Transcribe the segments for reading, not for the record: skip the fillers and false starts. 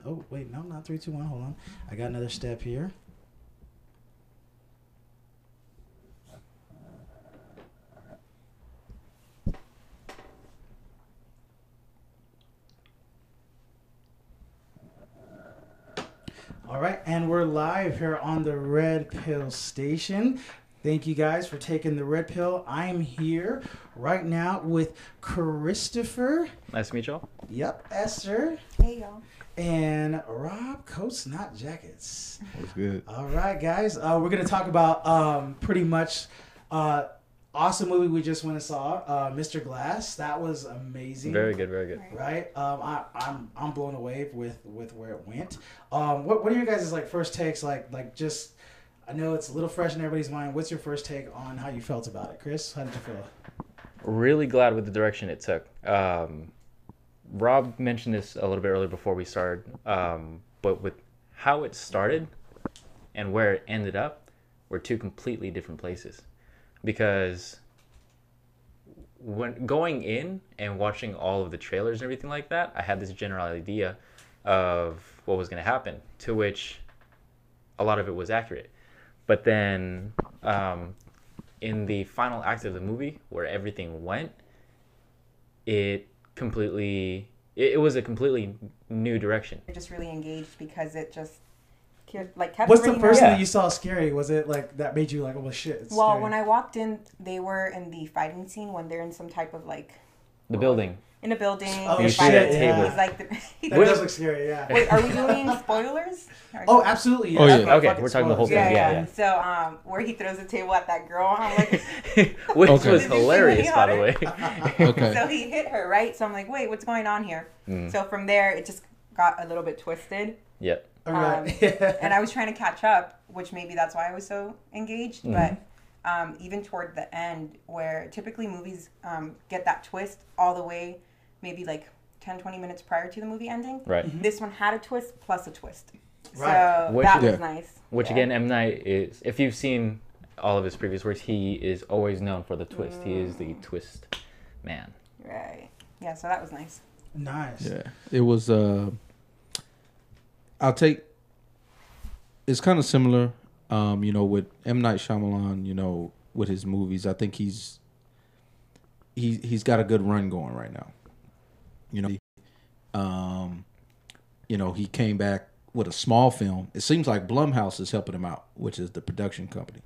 1. Oh, wait, no, not 3, 2, 1. Hold on. I got another step here. All right, and we're live here on the Red Pill Station. Thank you guys for taking the Red Pill. I'm here right now with Christopher. Nice to meet y'all. Yep, Esther. Hey, y'all. And Rob, Coats Not Jackets. That's good. All right, guys. We're going to talk about pretty much awesome movie we just went and saw, Mr. Glass. That was amazing. Very good, very good. Right? I'm blown away with where it went. What are your guys' like first takes? Like just, I know it's a little fresh in everybody's mind. What's your first take on how you felt about it, Chris? How did you feel? Really glad with the direction it took. Rob mentioned this a little bit earlier before we started, but with how it started and where it ended up were two completely different places. Because when going in and watching all of the trailers and everything like that, I had this general idea of what was going to happen, to which a lot of it was accurate. But then in the final act of the movie, where everything went, it was a completely new direction. You're just really engaged because it just kept What's the bringing first her- thing that you saw scary? Was it like that made you like, oh shit, it's Well, scary? when I walked in, they were in the fighting scene when they're in some type of like The building. in a building. Oh, they're shit, fighting. yeah. He's like, that does look scary, yeah. wait, are we doing spoilers? Oh, absolutely. Yeah. Oh, yeah. Okay, Fucking we're talking the whole spoilers. thing. Yeah, Yeah. So, where he throws the table at that girl, I'm like, Which Okay. was Did you see hilarious, me by on the it? way. Okay. so he hit her, right? So I'm like, wait, what's going on here? So from there, it just got a little bit twisted. Yeah. All right. And I was trying to catch up, which maybe that's why I was so engaged. But even toward the end, where typically movies get that twist all the way, maybe like 10, 20 minutes prior to the movie ending. Right. This one had a twist plus a twist. Right. So Which that is- was nice. Which Yeah. again, M. Night is, if you've seen all of his previous works, he is always known for the twist. He is the twist man. Right. Yeah, so that was nice. Nice. Yeah. It was it's kind of similar, with M. Night Shyamalan, with his movies. I think he's got a good run going right now. He came back with a small film. It seems like Blumhouse is helping him out, which is the production company.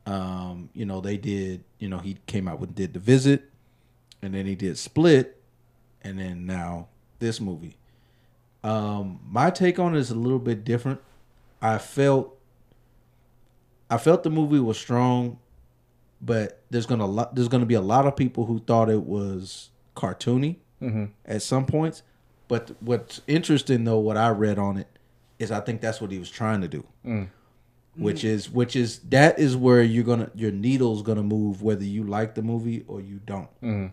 They did, he came out did The Visit, and then he did Split, and then now this movie. My take on it is a little bit different. I felt the movie was strong, but there's gonna be a lot of people who thought it was cartoony at some points. But what's interesting though, what I read on it, is I think that's what he was trying to do. Which is that is where your needle's gonna move whether you like the movie or you don't.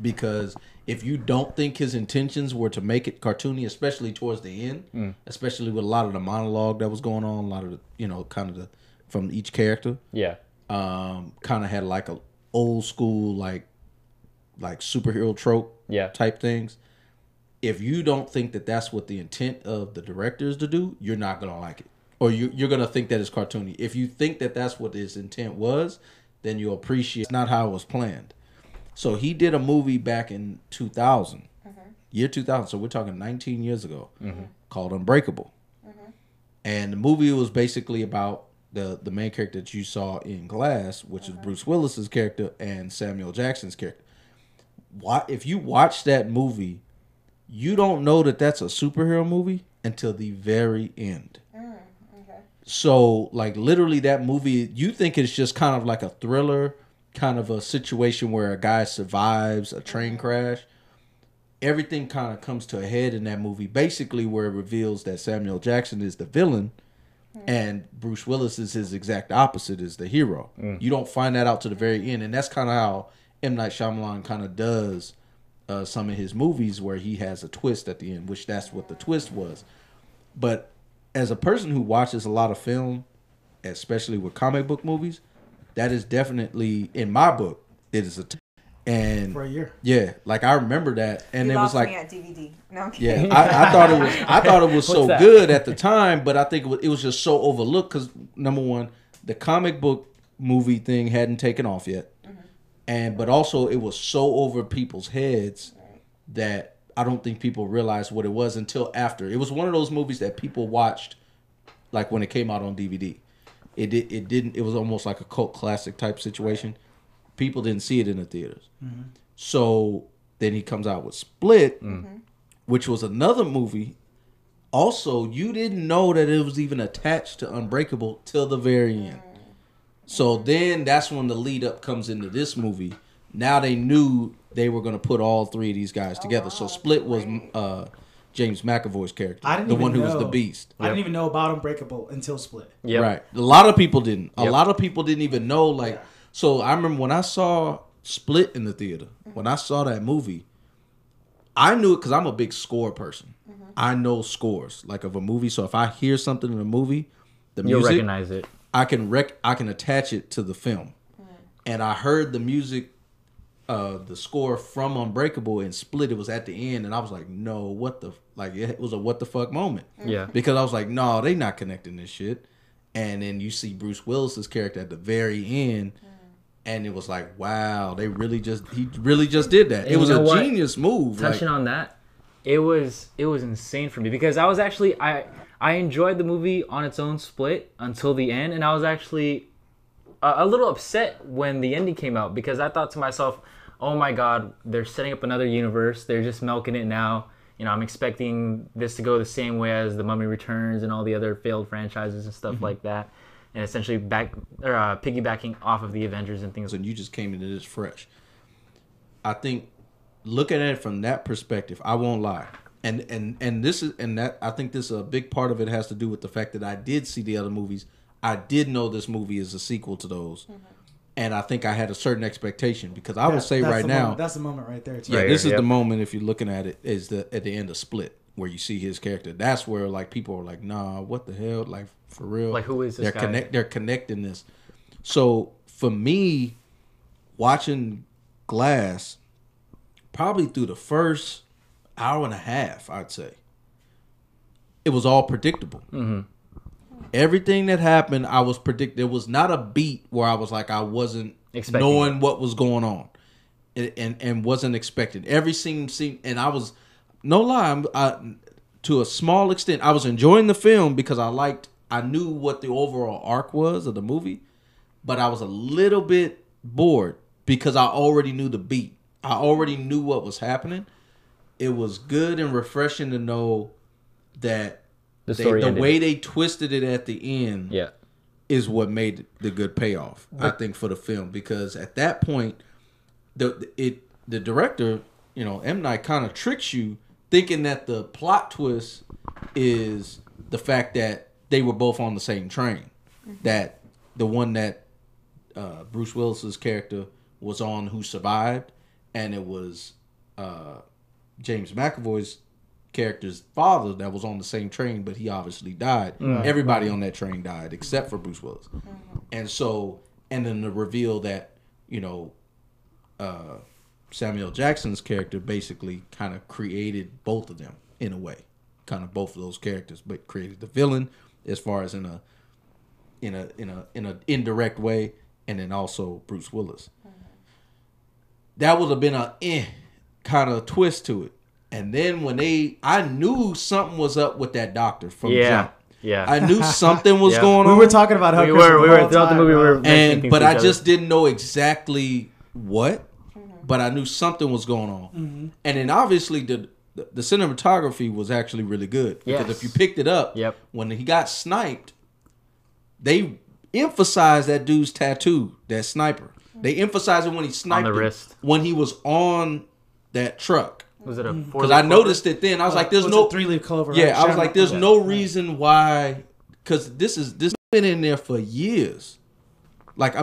Because if you don't think his intentions were to make it cartoony, especially towards the end, especially with a lot of the monologue that was going on, a lot of the, from each character, Yeah. kind of had like a old school like superhero trope, type things. If you don't think that that's what the intent of the director is to do, you're not gonna like it, or you're gonna think that it's cartoony. If you think that that's what his intent was, then you'll appreciate it's not how it was planned. So he did a movie back in 2000, year 2000. So we're talking 19 years ago, called Unbreakable. And the movie was basically about the main character that you saw in Glass, which is Bruce Willis's character and Samuel Jackson's character. If you watch that movie, you don't know that that's a superhero movie until the very end. So, like, literally that movie, you think it's just kind of like a thriller, kind of a situation where a guy survives a train crash. Everything kind of comes to a head in that movie, basically where it reveals that Samuel Jackson is the villain and Bruce Willis is his exact opposite, is the hero. You don't find that out to the very end, and that's kind of how M. Night Shyamalan kind of does some of his movies, where he has a twist at the end, which that's what the twist was. But as a person who watches a lot of film, especially with comic book movies, that is definitely, in my book, it is And for a year. Yeah, like I remember that, and You it was lost like, me at DVD. No, I'm kidding. yeah, I thought it was so that? good at the time, but I think it was just so overlooked because number one, the comic book movie thing hadn't taken off yet, but also it was so over people's heads that I don't think people realized what it was until after. It was one of those movies that people watched, like when it came out on DVD. It didn't. It was almost like a cult classic type situation. People didn't see it in the theaters. So then he comes out with Split, which was another movie. Also, you didn't know that it was even attached to Unbreakable till the very end. So then that's when the lead up comes into this movie. Now they knew they were going to put all three of these guys together. So Split was James McAvoy's character, the one who was the Beast. I didn't even know about Unbreakable until Split. Yep. Right. A lot of people didn't. A lot of people didn't even know. Like, so I remember when I saw Split in the theater, when I saw that movie, I knew it because I'm a big score person. I know scores like of a movie. So if I hear something in a movie, the music, you'll recognize it. I can attach it to the film. And I heard the music, the score from Unbreakable and Split. It was at the end, and I was like, no, what the it was a what the fuck moment. Yeah. Because I was like, no, they not connecting this shit. And then you see Bruce Willis's character at the very end. And it was like, wow, he really just did that. And it was a what? genius move. Touching on that, it was insane for me because I was actually I enjoyed the movie on its own Split until the end, and I was actually a little upset when the ending came out because I thought to myself, oh my god, they're setting up another universe. They're just milking it now. You know, I'm expecting this to go the same way as The Mummy Returns and all the other failed franchises and stuff like that. And essentially piggybacking off of the Avengers and things. And you just came into this fresh. I think looking at it from that perspective, I won't lie. And this is that I think this is a big part of it has to do with the fact that I did see the other movies. I did know this movie is a sequel to those. And I think I had a certain expectation because I will say right now, that's the moment right there too. Yeah, this is the moment if you're looking at it is at the end of Split where you see his character. That's where like people are like, nah, what the hell? Like for real. Like who is this guy? They're connecting this. So for me, watching Glass, probably through the first hour and a half, I'd say, it was all predictable. Everything that happened, I was predicting. There was not a beat where I was like, I wasn't knowing what was going on, and wasn't expecting. Every scene, and I was, no lie, to a small extent, I was enjoying the film because I knew what the overall arc was of the movie, but I was a little bit bored because I already knew the beat. I already knew what was happening. It was good and refreshing to know that the way they twisted it at the end is what made the good payoff, I think, for the film. Because at that point, the director, M. Night kind of tricks you thinking that the plot twist is the fact that they were both on the same train. That the one that Bruce Willis's character was on who survived, and it was James McAvoy's character's father that was on the same train, but he obviously died. Everybody on that train died except for Bruce Willis. And so, and then the reveal that, Samuel Jackson's character basically kind of created both of them in a way, kind of both of those characters, but created the villain as far as in an indirect way, and then also Bruce Willis. That would have been a kind of twist to it. And then when I knew something was up with that doctor from jump. Yeah, I knew something was going on. We were talking about how we were throughout the movie. But I just didn't know exactly what. But I knew something was going on. And then obviously the cinematography was actually really good because if you picked it up, when he got sniped, they emphasized that dude's tattoo, that sniper. They emphasized it when he sniped on the wrist, when he was on that truck. Was it a 4-leaf because I noticed it then. I was like, "There's no 3-leaf clover." Yeah, right? I was like, "There's no reason why," because this been in there for years. Like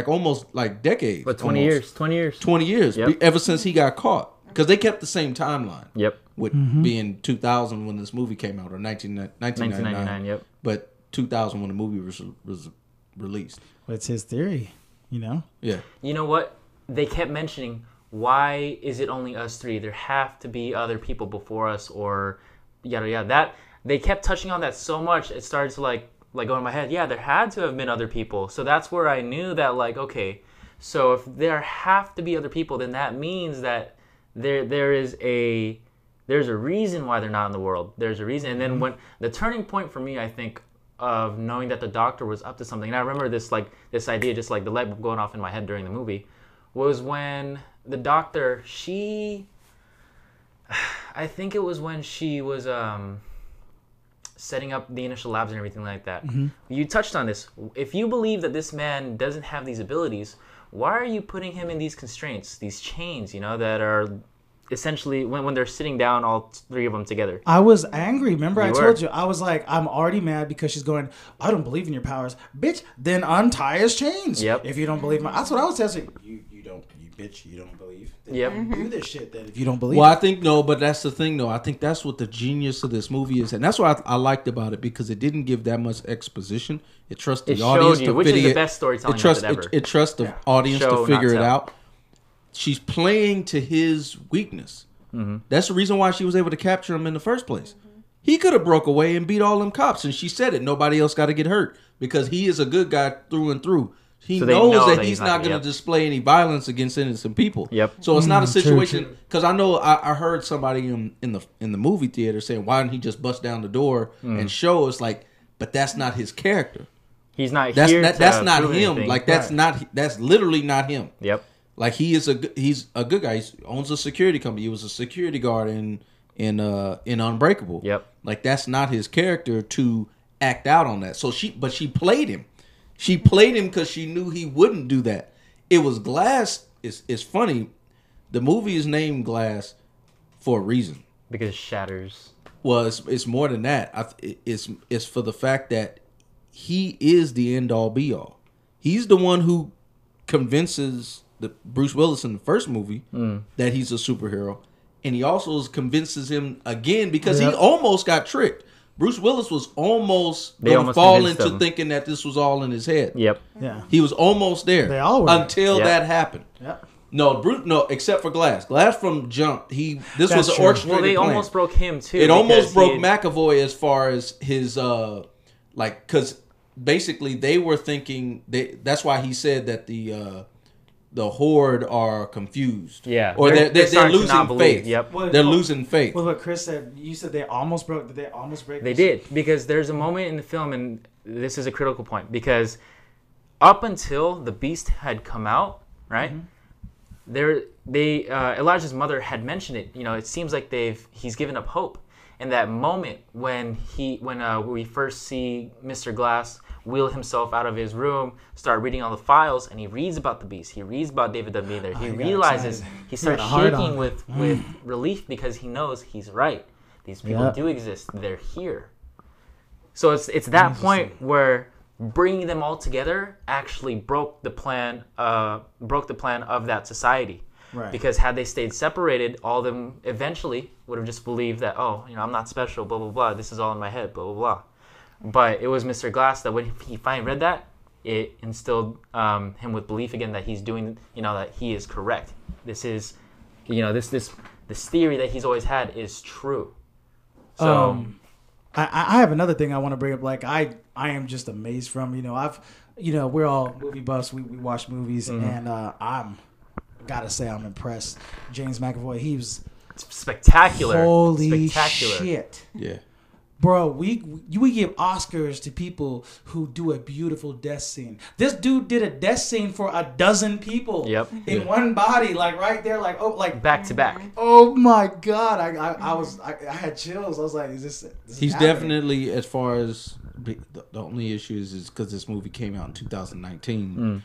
almost like decades. But 20 years. 20 years ever since he got caught. Because they kept the same timeline. With being 2000 when this movie came out, or 1999. But 2000 when the movie was released. It's his theory, Yeah. You know what? They kept mentioning, why is it only us three? There have to be other people before us, or yada yada. That they kept touching on that so much, it started to like go in my head. Yeah, there had to have been other people. So that's where I knew that, like, okay, so if there have to be other people, then that means that there's a reason why they're not in the world. There's a reason. And then when the turning point for me, I think, of knowing that the doctor was up to something, and I remember this idea, just like the light bulb going off in my head during the movie, was when the doctor, I think it was when she was setting up the initial labs and everything like that. You touched on this. If you believe that this man doesn't have these abilities, why are you putting him in these constraints, these chains, that are essentially when they're sitting down, all three of them together? I was angry. Remember, I told you, I was like, I'm already mad because she's going, I don't believe in your powers. Bitch, then untie his chains. Yep. If you don't believe that's what I was telling you. You don't believe. Then do this shit then if you don't believe. Well, I think but that's the thing though. I think that's what the genius of this movie is, and that's what I liked about it, because it didn't give that much exposition. It trusts the audience to which is the best storytelling method ever. It trusts the audience to figure it out. She's playing to his weakness. That's the reason why she was able to capture him in the first place. He could have broke away and beat all them cops, and she said it. Nobody else got to get hurt because he is a good guy through and through. He knows that he's not going to display any violence against innocent people. So it's not a situation, because I know I heard somebody in the movie theater saying, why didn't he just bust down the door and show us? Like, but that's not his character. He's not. That's here that's not him. anything. Like that's literally not him. Like he's a good guy. He owns a security company. He was a security guard in Unbreakable. Like that's not his character to act out on that. So she played him. She played him because she knew he wouldn't do that. It was Glass. It's funny. The movie is named Glass for a reason. Because it shatters. Well, it's more than that. It's for the fact that he is the end all be all. He's the one who convinces Bruce Willis in the first movie that he's a superhero, and he also convinces him again because he almost got tricked. Bruce Willis was almost going to fall into thinking that this was all in his head. He was almost there. They all were. Until that happened. No, except for Glass. Glass from jump. This was an orchestrated Well, they plan. almost broke him too. It almost broke McAvoy as far as his because basically they were thinking that's why he said that the Horde are confused. Or they're losing faith. They're losing faith. Well, what Chris said, you said they almost broke. Did they almost break? They did, because there's a moment in the film, and this is a critical point, because up until the Beast had come out, right? Elijah's mother had mentioned it. It seems like he's given up hope. And that moment when we first see Mr. Glass wheel himself out of his room, start reading all the files, and he reads about the Beast. He reads about David Dunn being there. He realizes, he starts shaking with relief because he knows he's right. These people do exist. They're here. So it's that point where bringing them all together actually broke the plan of that society. Right. Because had they stayed separated, all of them eventually would have just believed that, I'm not special, blah, blah, blah. This is all in my head, blah, blah, blah. But it was Mr. Glass that when he finally read that, it instilled him with belief again that he's doing, that he is correct. This is, this theory that he's always had is true. So I have another thing I want to bring up. Like I am just amazed from, we're all movie buffs. We watch movies, and I'm gotta say I'm impressed. James McAvoy, he was spectacular. Holy shit! Yeah, bro, we give Oscars to people who do a beautiful death scene. This dude did a death scene for 12 people. In one body, like right there, like back to back. Oh my god! I had chills. I was like, is this He's happening? Definitely, as far as the only issue is because this movie came out in 2019.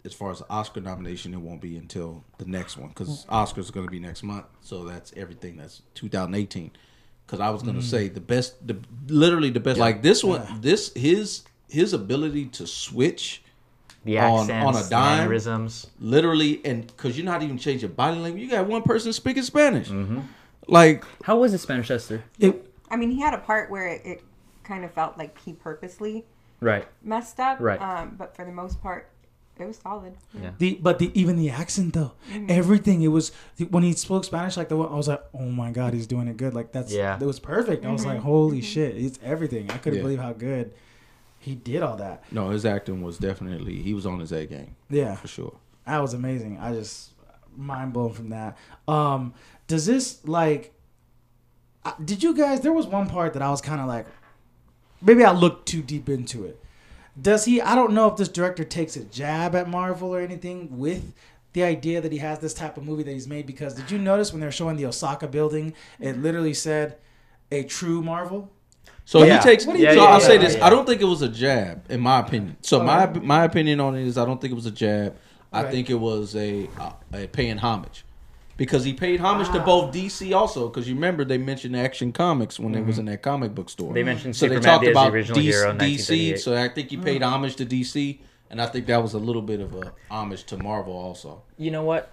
As far as the Oscar nomination, it won't be until the next one because Oscars are going to be next month. So that's everything. That's 2018. Because I was going to say literally the best. Like this one, his ability to switch the accents, on a dime, mannerisms, literally, and because you're not even changing body language, you got one person speaking Spanish. Like, how was his Spanish, Esther? I mean, he had a part where it kind of felt like he purposely right messed up. Right. But for the most part, It was solid. Yeah. Even the accent though, everything, it was when he spoke Spanish like I was like, oh my god, he's doing it good. Like it was perfect. I was like, holy shit, it's everything. I couldn't believe how good he did all that. No, his acting was definitely, he was on his A game. Yeah, for sure. That was amazing. I just mind blown from that. Does this like? Did you guys? There was one part that I was kind of like, maybe I looked too deep into it. Does he? I don't know if this director takes a jab at Marvel or anything with the idea that he has this type of movie that he's made. Because did you notice when they were showing the Osaka building, it literally said a true Marvel? So he takes. I'll say this. Yeah. I don't think it was a jab, in my opinion. So my opinion on it is, I don't think it was a jab. I think it was a paying homage, because he paid homage to both DC also. Because you remember they mentioned Action Comics when they was in that comic book store. They mentioned so Superman they talked as about the original hero in DC. 1938. So I think he paid homage to DC, and I think that was a little bit of a homage to Marvel also. You know what?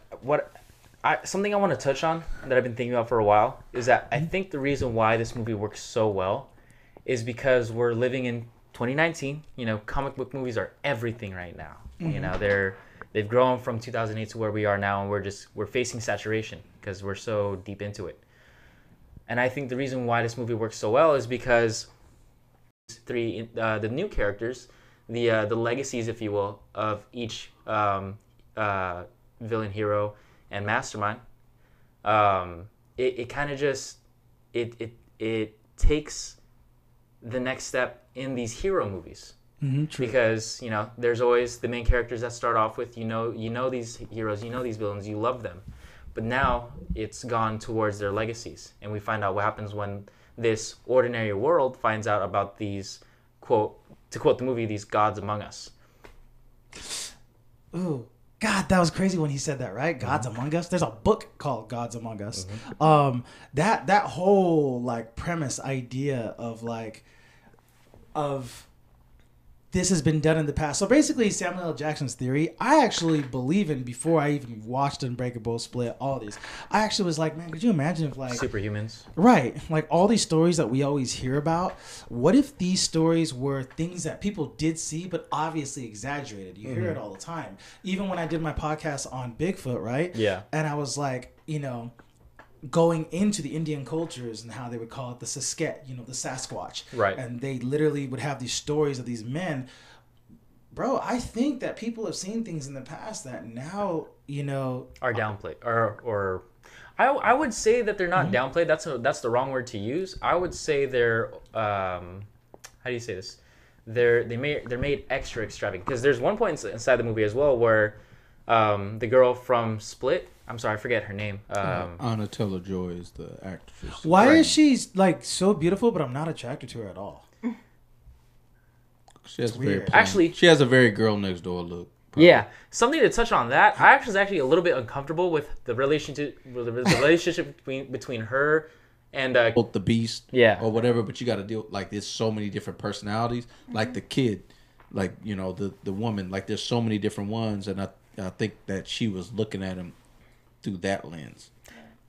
Something I want to touch on that I've been thinking about for a while is that I think the reason why this movie works so well is because we're living in 2019. You know, comic book movies are everything right now. You know, they've grown from 2008 to where we are now, and we're facing saturation because we're so deep into it. And I think the reason why this movie works so well is because the new characters, the legacies, if you will, of each villain, hero, and mastermind, it kind of just it takes the next step in these hero movies. Because there's always the main characters that start off with you know these heroes, you know these villains, you love them, but now it's gone towards their legacies, and we find out what happens when this ordinary world finds out about these, to quote the movie, these gods among us. Ooh, God, that was crazy when he said that, right? Gods Among Us. There's a book called Gods Among Us. That whole like premise idea of this has been done in the past. So basically, Samuel L. Jackson's theory, I actually believe in before I even watched Unbreakable, Split, all these. I actually was like, man, could you imagine if like Superhumans? Right. Like all these stories that we always hear about, what if these stories were things that people did see but obviously exaggerated? You hear it all the time. Even when I did my podcast on Bigfoot, right? Yeah. And I was like, going into the Indian cultures and how they would call it the Sasket, the Sasquatch. Right. And they literally would have these stories of these men. Bro, I think that people have seen things in the past that now, are downplayed. Or I would say that they're not downplayed. That's the wrong word to use. I would say they're how do you say this? They're made extra extravagant, because there's one point inside the movie as well where the girl from Split, I'm sorry, I forget her name. Anna Taylor-Joy is the actress. Why is she like so beautiful, but I'm not attracted to her at all? She has she has a very girl next door look. Probably. Yeah, something to touch on that. I was actually a little bit uncomfortable with the relationship between her and the Beast, or whatever. But you got to deal like there's so many different personalities. Like the kid, like the woman. Like there's so many different ones, and I think that she was looking at him through that lens.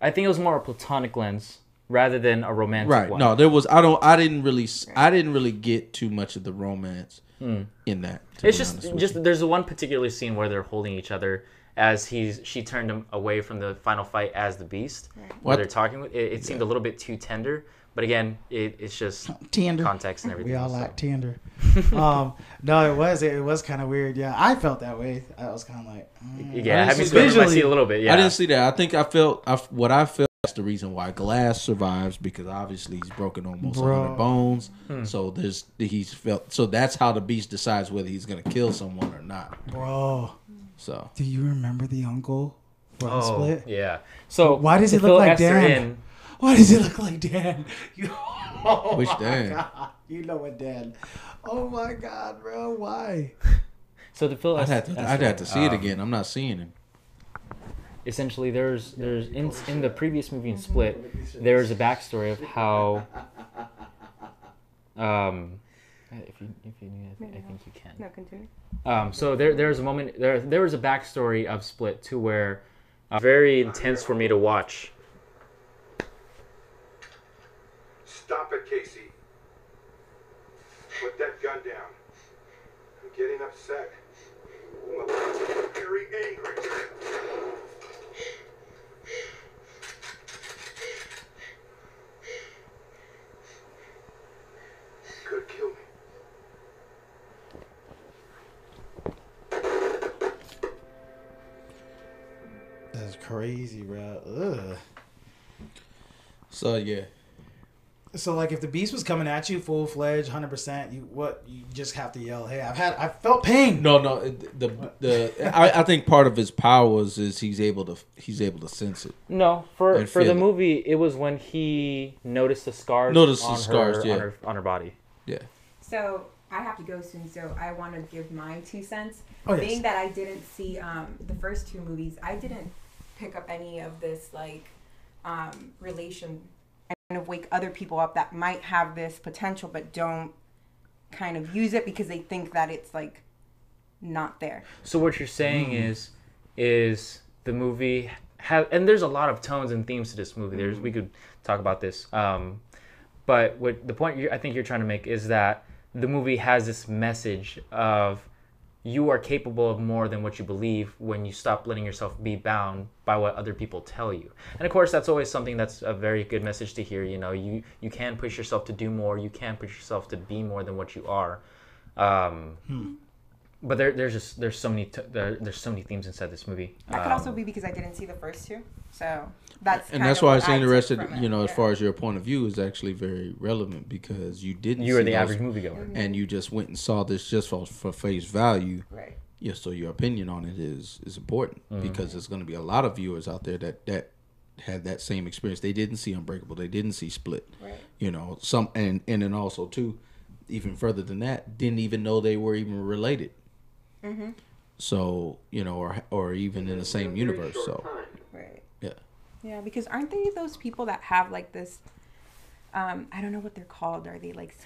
I think it was more a platonic lens rather than a romantic one. No, there was. I didn't really get too much of the romance in that. It's just there's one particular scene where they're holding each other as she turned him away from the final fight as the Beast. Where they're talking. It seemed a little bit too tender. But again, it's just tender context and everything. We all like tender. No, it was kind of weird. Yeah, I felt that way. I was kind of like, yeah, I see a little bit. Yeah, I didn't see that. I think I felt that's the reason why Glass survives, because obviously he's broken almost 100 bones. So so that's how the Beast decides whether he's gonna kill someone or not. Bro, so do you remember the uncle from Split? Yeah. So why does he look like Dan? Why does he look like Dan? Which Dan? God. You know what Dan? Oh my God, bro! Why? So to fill, I'd have to see it again. I'm not seeing him. Essentially, there's in the previous movie in Split, there's a backstory of how. If you need, I think you can. No, continue. So there's a moment there was a backstory of Split too, where very intense for me to watch. Stop it, Casey. Put that gun down. I'm getting upset. I'm about to get very angry. Could kill me. That's crazy, bro. Ugh. So yeah. So like, if the beast was coming at you full fledged, 100%, you just have to yell, "Hey, I felt pain." No. I think part of his powers is he's able to sense it. No, for the it. movie, it was when he noticed the scars. On her body. Yeah. So I have to go soon, so I want to give my 2 cents. Oh, yes. Being that I didn't see the first 2 movies, I didn't pick up any of this like relation. Kind of wake other people up that might have this potential but don't kind of use it because they think that it's like not there. So what you're saying is the movie and there's a lot of tones and themes to this movie. We could talk about this, but what the point I think you're trying to make is that the movie has this message of you are capable of more than what you believe when you stop letting yourself be bound by what other people tell you. And of course, that's always something that's a very good message to hear. You know, you can push yourself to do more. You can push yourself to be more than what you are. But there's so many themes inside this movie. That could also be because I didn't see the first 2, so that's why I was interested. As far as your point of view is actually very relevant because you didn't. You were the average moviegoer, and you just went and saw this just for face value. Right. Yeah. So your opinion on it is important because there's going to be a lot of viewers out there that had that same experience. They didn't see Unbreakable. They didn't see Split. Right. You know, and then also too, even further than that, didn't even know they were even related. Mm-hmm. So or even in the same universe. So. Right. Yeah. Yeah, because aren't they those people that have like this? I don't know what they're called. Are they like?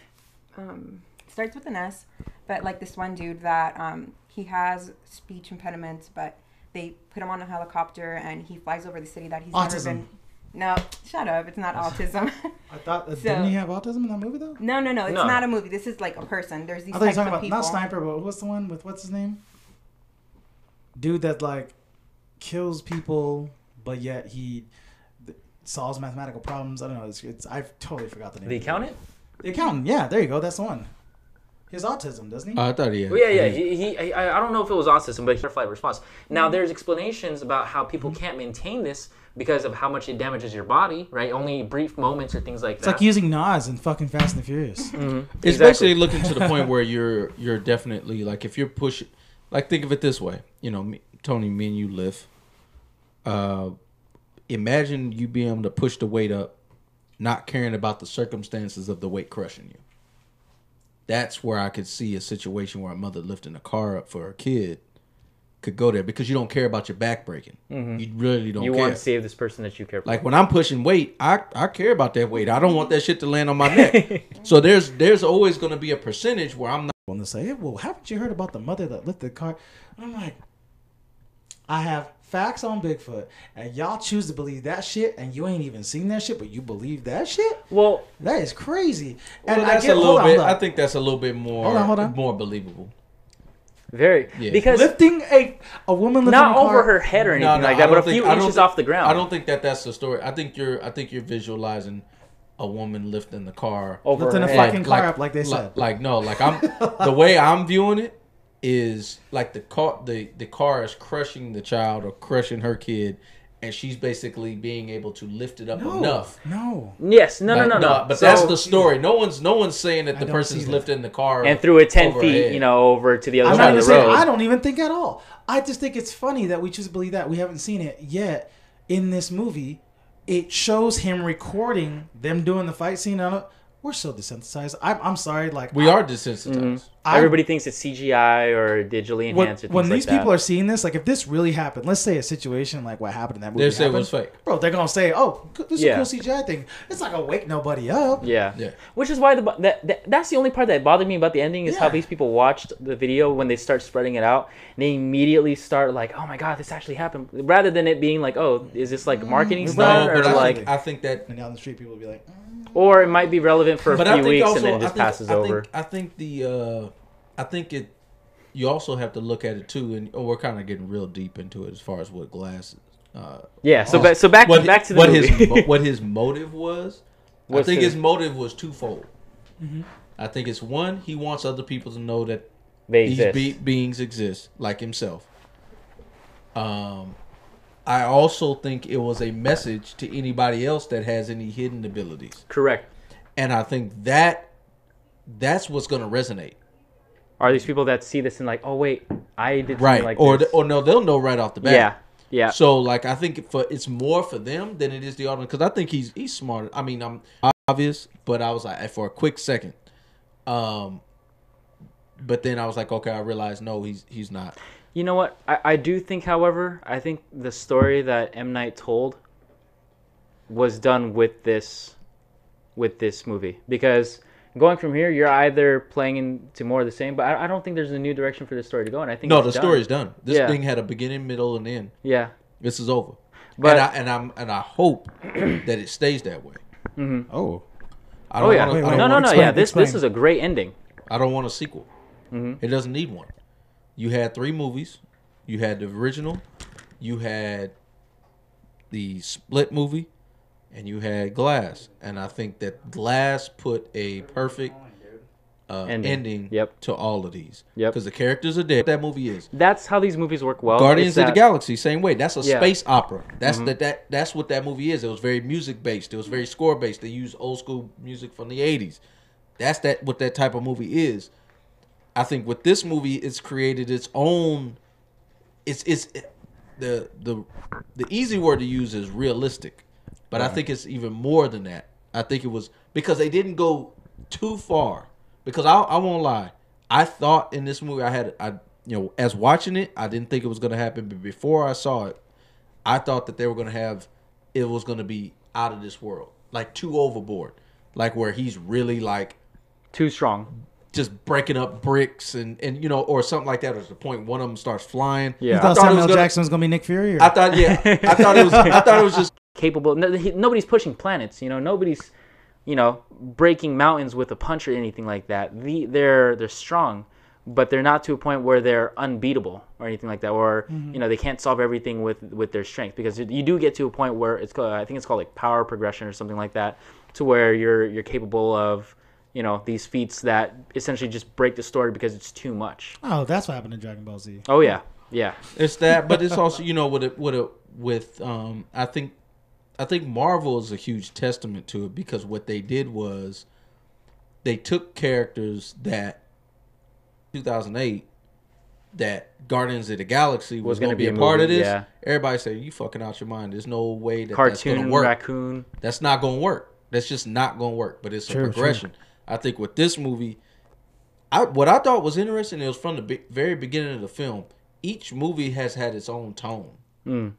Starts with an S, but like this one dude that he has speech impediments, but they put him on a helicopter and he flies over the city that he's Autism. never been. No, shut up! It's not autism. I thought didn't he have autism in that movie though? No, it's not a movie. This is like a person. There's these I thought you were types talking of about people. not Sniper, but what's the one with what's his name? Dude that like kills people, but yet he solves mathematical problems. I don't know. It's I've totally forgot the name. The Accountant? The Accountant. Yeah, there you go. That's the one. He has autism, doesn't he? I thought he had. Well, yeah. I don't know if it was autism, but flight response. Now, there's explanations about how people can't maintain this because of how much it damages your body, right? Only brief moments or things like It's that. like using Nas in fucking Fast and the Furious. Mm-hmm. It's basically looking to the point where you're definitely like if you're pushing, like think of it this way, Tony, me and you lift. Imagine you being able to push the weight up, not caring about the circumstances of the weight crushing you. That's where I could see a situation where a mother lifting a car up for her kid could go there because you don't care about your back breaking. Mm-hmm. You really don't care. You want to save this person that you care about. Like when I'm pushing weight, I care about that weight. I don't want that shit to land on my neck. So there's always going to be a percentage where I'm not. When they say, well, haven't you heard about the mother that lifted the car? I'm like, I have facts on Bigfoot, and y'all choose to believe that shit, and you ain't even seen that shit, but you believe that shit? Well, that is crazy. And well, that's a little bit. I think that's a little bit more more believable. Very, because lifting a woman lifting not a car, over her head or anything like that, but a few inches off the ground. I don't think that's the story. I think you're visualizing a woman lifting the car over lifting a fucking car up, like they said. I'm the way I'm viewing it is like the car is crushing the child or crushing her kid, and she's basically being able to lift it up enough. No. Yes. No. But so, that's the story. No one's saying that the person's lifting the car and threw it 10 feet, over to the other side of the road. I don't even think at all. I just think it's funny that we choose to believe that. We haven't seen it yet in this movie. It shows him recording them doing the fight scene on it. We're so desensitized. I'm sorry. Like we are desensitized. Mm-hmm. Everybody thinks it's CGI or digitally enhanced. When these people are seeing this, like if this really happened, let's say a situation like what happened in that movie. They say it was fake, bro. They're gonna say, "Oh, this is a cool CGI thing." It's not gonna wake nobody up. Yeah. Which is why that's the only part that bothered me about the ending is how these people watched the video when they start spreading it out, and they immediately start like, "Oh my god, this actually happened," rather than it being like, "Oh, is this like marketing stuff?" Or like, I think that and down the street people will be like. Or it might be relevant for a few weeks and then it just passes over. I think you also have to look at it too, and we're kind of getting real deep into it as far as what Glass. Yeah. So back to the movie. What his motive was. I think his motive was twofold. Mm-hmm. I think it's one, he wants other people to know that these beings exist, like himself. I also think it was a message to anybody else that has any hidden abilities. Correct. And I think that's what's going to resonate. Are these people that see this and like, oh wait, I did something like this? Or no, they'll know right off the bat. Yeah. Yeah. So like, I think it's more for them than it is the audience, because I think he's smart. I mean, I'm obvious, but I was like, for a quick second. But then I was like, okay, I realized no, he's not. You know what? I do think, however, I think the story that M. Night told was done with this movie, because going from here, you're either playing into more of the same, but I don't think there's a new direction for the story to go, and I think the story's done. This thing had a beginning, middle, and end. Yeah, this is over. But I hope that it stays that way. Mm-hmm. Oh, no. Yeah, this is a great ending. I don't want a sequel. Mm-hmm. It doesn't need one. You had 3 movies. You had the original. You had the split movie. And you had Glass. And I think that Glass put a perfect ending to all of these. Because the characters are dead. That movie is. That's how these movies work well. Guardians of the Galaxy, same way. That's a space opera. That's that's what that movie is. It was very music based. It was very score based. They used old school music from the 80s. That's what that type of movie is. I think with this movie, it's created its own. It's the easy word to use is realistic, but I think it's even more than that. I think it was because they didn't go too far. Because I won't lie, I thought in this movie as watching it, I didn't think it was going to happen. But before I saw it, I thought that they were going to it was going to be out of this world, like too overboard, like where he's really like too strong. Just breaking up bricks and or something like that. At the point one of them starts flying. Yeah, I thought Samuel Jackson was gonna be Nick Fury. I thought it was just capable. Nobody's pushing planets. Nobody's breaking mountains with a punch or anything like that. They're strong, but they're not to a point where they're unbeatable or anything like that. Or they can't solve everything with their strength, because you do get to a point where I think it's called like power progression or something like that, to where you're capable of these feats that essentially just break the story because it's too much. Oh, that's what happened in Dragon Ball Z. Oh yeah. It's that, but it's also I think Marvel is a huge testament to it, because what they did was they took characters that 2008 that Guardians of the Galaxy was going to be a part of this. Yeah. Everybody said, "You fucking out your mind. There's no way that's going to work. Raccoon. That's not going to work. That's just not going to work." But it's a progression. True. I think with this movie, what I thought was interesting, it was from the very beginning of the film, each movie has had its own tone.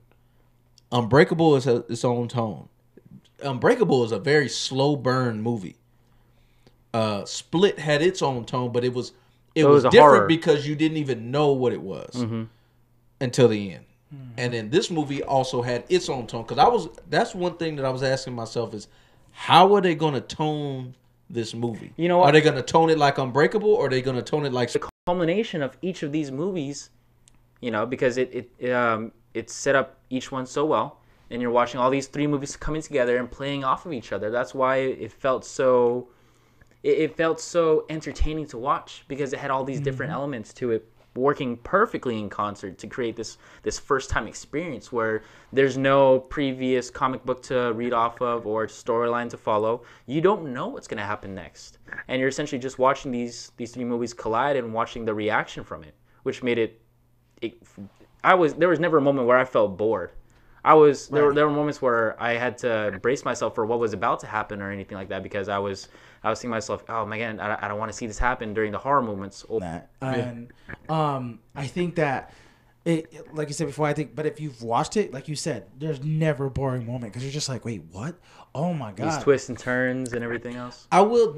Unbreakable is its own tone. Unbreakable is a very slow burn movie. Split had its own tone, but it was different horror, because you didn't even know what it was until the end. And then this movie also had its own tone, because that's one thing that I was asking myself is, how are they going to tone this movie? Are they going to tone it like Unbreakable, or are they going to tone it like the culmination of each of these movies? Because it set up each one so well, and you're watching all these 3 movies coming together and playing off of each other. That's why it felt so entertaining to watch, because it had all these different elements to it working perfectly in concert to create this first time experience where there's no previous comic book to read off of or storyline to follow. You don't know what's going to happen next, and you're essentially just watching these 3 movies collide and watching the reaction from it, which made it there was never a moment where I felt bored. There were moments where I had to brace myself for what was about to happen or anything like that, because I was thinking to myself, oh my God, I don't want to see this happen during the horror moments. And I think that it, like you said before, but if you've watched it, like you said, there's never a boring moment, because you're just like, wait, what? Oh my God. These twists and turns and everything else. I'm a little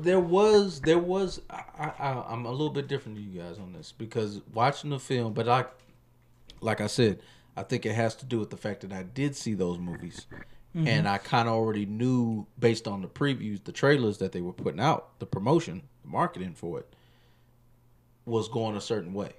bit different than you guys on this, because watching the film, but like I said, I think it has to do with the fact that I did see those movies. And I kind of already knew, based on the previews, the trailers that they were putting out, the promotion, the marketing for it was going a certain way.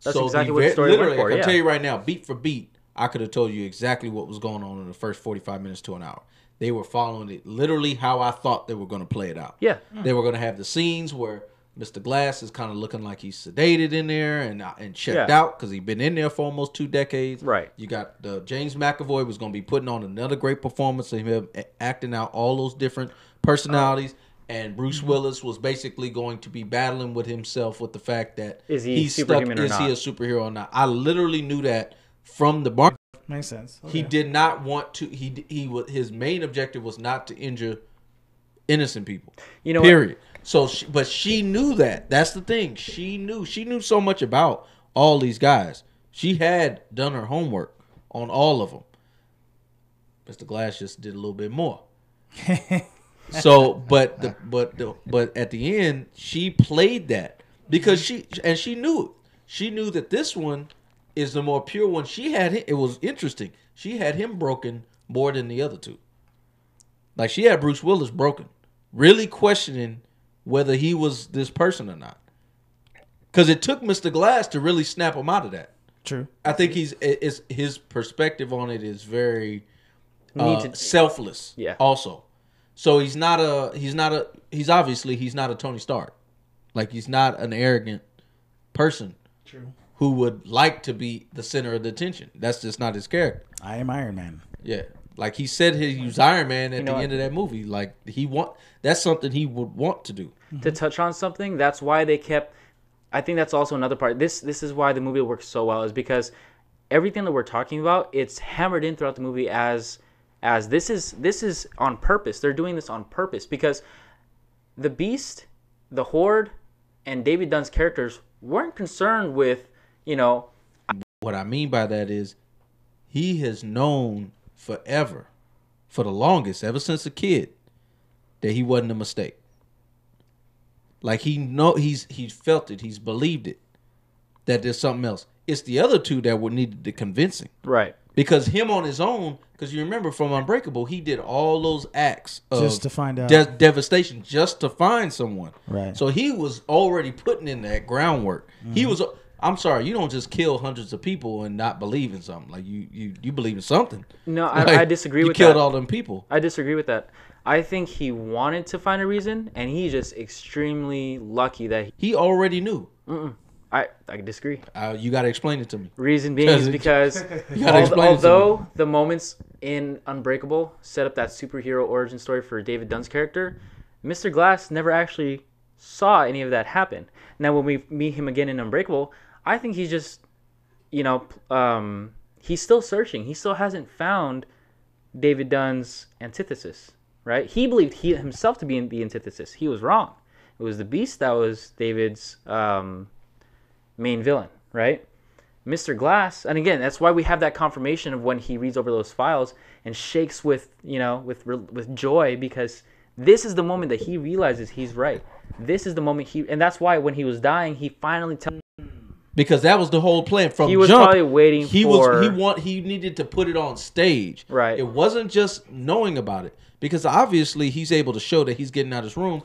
That's exactly what the story literally, went for. I can Yeah. tell you right now, beat for beat, I could have told you exactly what was going on in the first 45 minutes to an hour. They were following it literally how I thought they were going to play it out. Yeah. They were going to have the scenes where Mr. Glass is kind of looking like he's sedated in there and checked out because he's been in there for almost 2 decades. Right. You got James McAvoy was going to be putting on another great performance of him acting out all those different personalities. And Bruce Willis was basically going to be battling with himself with the fact that Is he he's superhuman or Is he not? a superhero or not? I literally knew that from the bar. Makes sense. He did not want to. His main objective was not to injure innocent people. You know period. So, but she knew that. That's the thing. She knew so much about all these guys. She had done her homework on all of them. Mr. Glass just did a little bit more. So, but at the end, she played that because she knew it. She knew that this one is the more pure one. It was interesting. She had him broken more than the other two. Like she had Bruce Willis broken, really questioning whether he was this person or not. Because it took Mr. Glass to really snap him out of that. True. I think his perspective on it is very selfless. Yeah. Also, so he's obviously not a Tony Stark. Like he's not an arrogant person. True. Who would like to be the center of the attention. That's just not his character. I am Iron Man. Yeah. Like he said he was Iron Man at the end of that movie. Like that's something he would want to do. To touch on something, that's why they kept. I think that's also another part. This is why the movie works so well, is because everything that we're talking about, it's hammered in throughout the movie as this is on purpose. They're doing this on purpose because the Beast, the Horde, and David Dunn's characters weren't concerned with, What I mean by that is he has known forever, for the longest, ever since a kid, that he wasn't a mistake. Like he's felt it, he's believed it, that there's something else. It's the other two that would need the convincing. right. Because him on his own, because you remember from Unbreakable, he did all those acts of Just to find out. devastation, just to find someone. Right. So he was already putting in that groundwork. He was. I'm sorry, you don't just kill hundreds of people and not believe in something. Like you believe in something. No, Like, I disagree with that. You killed all them people. I disagree with that. I think he wanted to find a reason, and he's just extremely lucky that He already knew. I disagree. You got to explain it to me. Reason being is because gotta explain it to although the moments in Unbreakable set up that superhero origin story for David Dunn's character, Mr. Glass never actually saw any of that happen. Now, when we meet him again in Unbreakable, I think he's just, he's still searching. He still hasn't found David Dunn's antithesis, right? He believed himself to be the antithesis. He was wrong. It was the Beast that was David's main villain, right? Mr. Glass, and again, that's why we have that confirmation of when he reads over those files and shakes with joy, because this is the moment that he realizes he's right. This is the moment and that's why when he was dying, he finally tells. Because that was the whole plan from He was jump. probably waiting he needed to put it on stage. Right. It wasn't just knowing about it. Because obviously he's able to show that he's getting out of his room.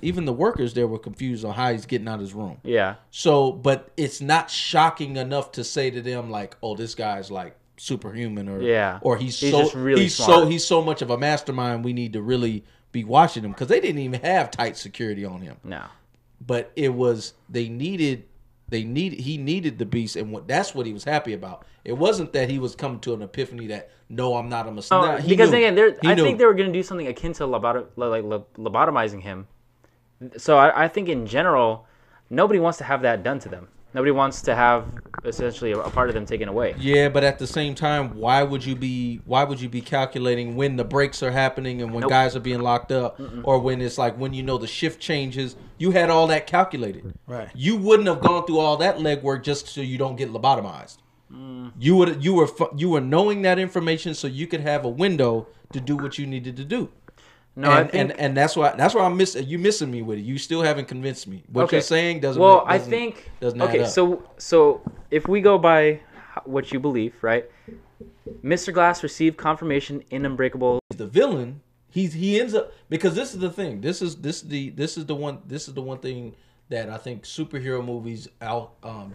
Even the workers there were confused on how he's getting out of his room. Yeah. So, but it's not shocking enough to say to them like, "Oh, this guy's like superhuman," or he's just really smart. He's so much of a mastermind. We need to really be watching him because they didn't even have tight security on him. No. But it was he needed the Beast, and that's what he was happy about. It wasn't that he was coming to an epiphany that no, I'm not a mistake. Oh, because again, I think they were going to do something akin to lobotomizing him. So I think in general, nobody wants to have that done to them. Nobody wants to have essentially a part of them taken away. Yeah, but at the same time, why would you be calculating when the breaks are happening and when guys are being locked up, or when it's like when the shift changes? You had all that calculated. Right. You wouldn't have gone through all that legwork just so you don't get lobotomized. You were knowing that information so you could have a window to do what you needed to do. No, and that's why I'm you missing me with it. You still haven't convinced me. What you're saying doesn't. Doesn't add up. So if we go by what you believe, right? Mr. Glass received confirmation in Unbreakable. The villain, he ends up, because this is the thing. This is the one thing that I think superhero movies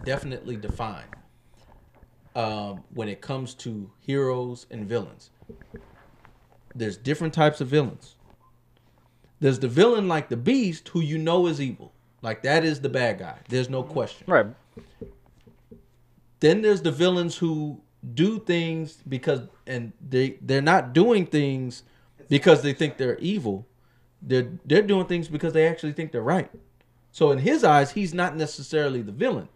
definitely define when it comes to heroes and villains. There's different types of villains. There's the villain like the Beast, who you know is evil. Like, that is the bad guy. There's no question. Right. Then there's the villains who do things because, and they're not doing things because they think they're evil. They're doing things because they actually think they're right. So in his eyes, he's not necessarily the villain.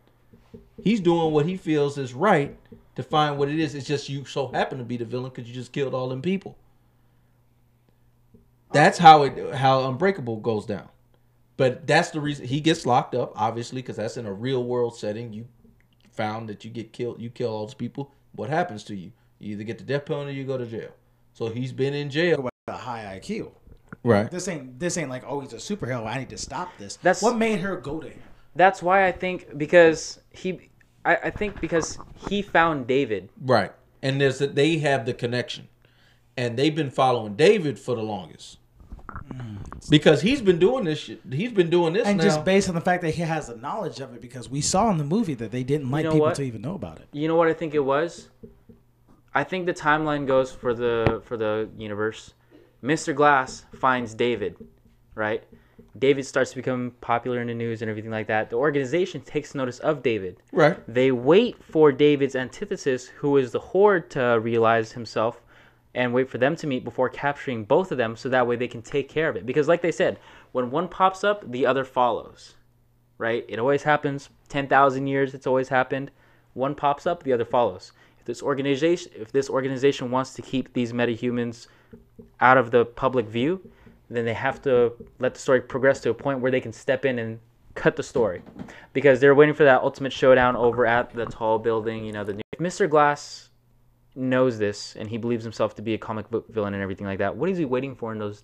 He's doing what he feels is right to find what it is. It's just you so happen to be the villain because you just killed all them people. That's how Unbreakable goes down. But that's the reason he gets locked up, obviously, because that's in a real world setting. You found that you get killed, you kill all those people. What happens to you? You either get the death penalty or you go to jail. So he's been in jail. A high IQ. Right. This ain't like, oh, he's a superhero, I need to stop this. That's what made her go to him. That's why I think because he found David. Right. And they have the connection. And they've been following David for the longest. Because he's been doing this shit. He's been doing this and now. just based on the fact that he has the knowledge of it, because we saw in the movie that they didn't like people to even know about it. You know what I think it was? I think the timeline goes for the universe. Mr. Glass finds David, right? David starts to become popular in the news and everything like that. The organization takes notice of David. Right. They wait for David's antithesis, who is the Horde, to realize himself and wait for them to meet before capturing both of them so that way they can take care of it. Because like they said, when one pops up, the other follows, right? It always happens. 10,000 years, it's always happened. One pops up, the other follows. If this organization wants to keep these metahumans out of the public view, then they have to let the story progress to a point where they can step in and cut the story. Because they're waiting for that ultimate showdown over at the tall building, if Mr. Glass knows this and he believes himself to be a comic book villain and everything like that, what is he waiting for in those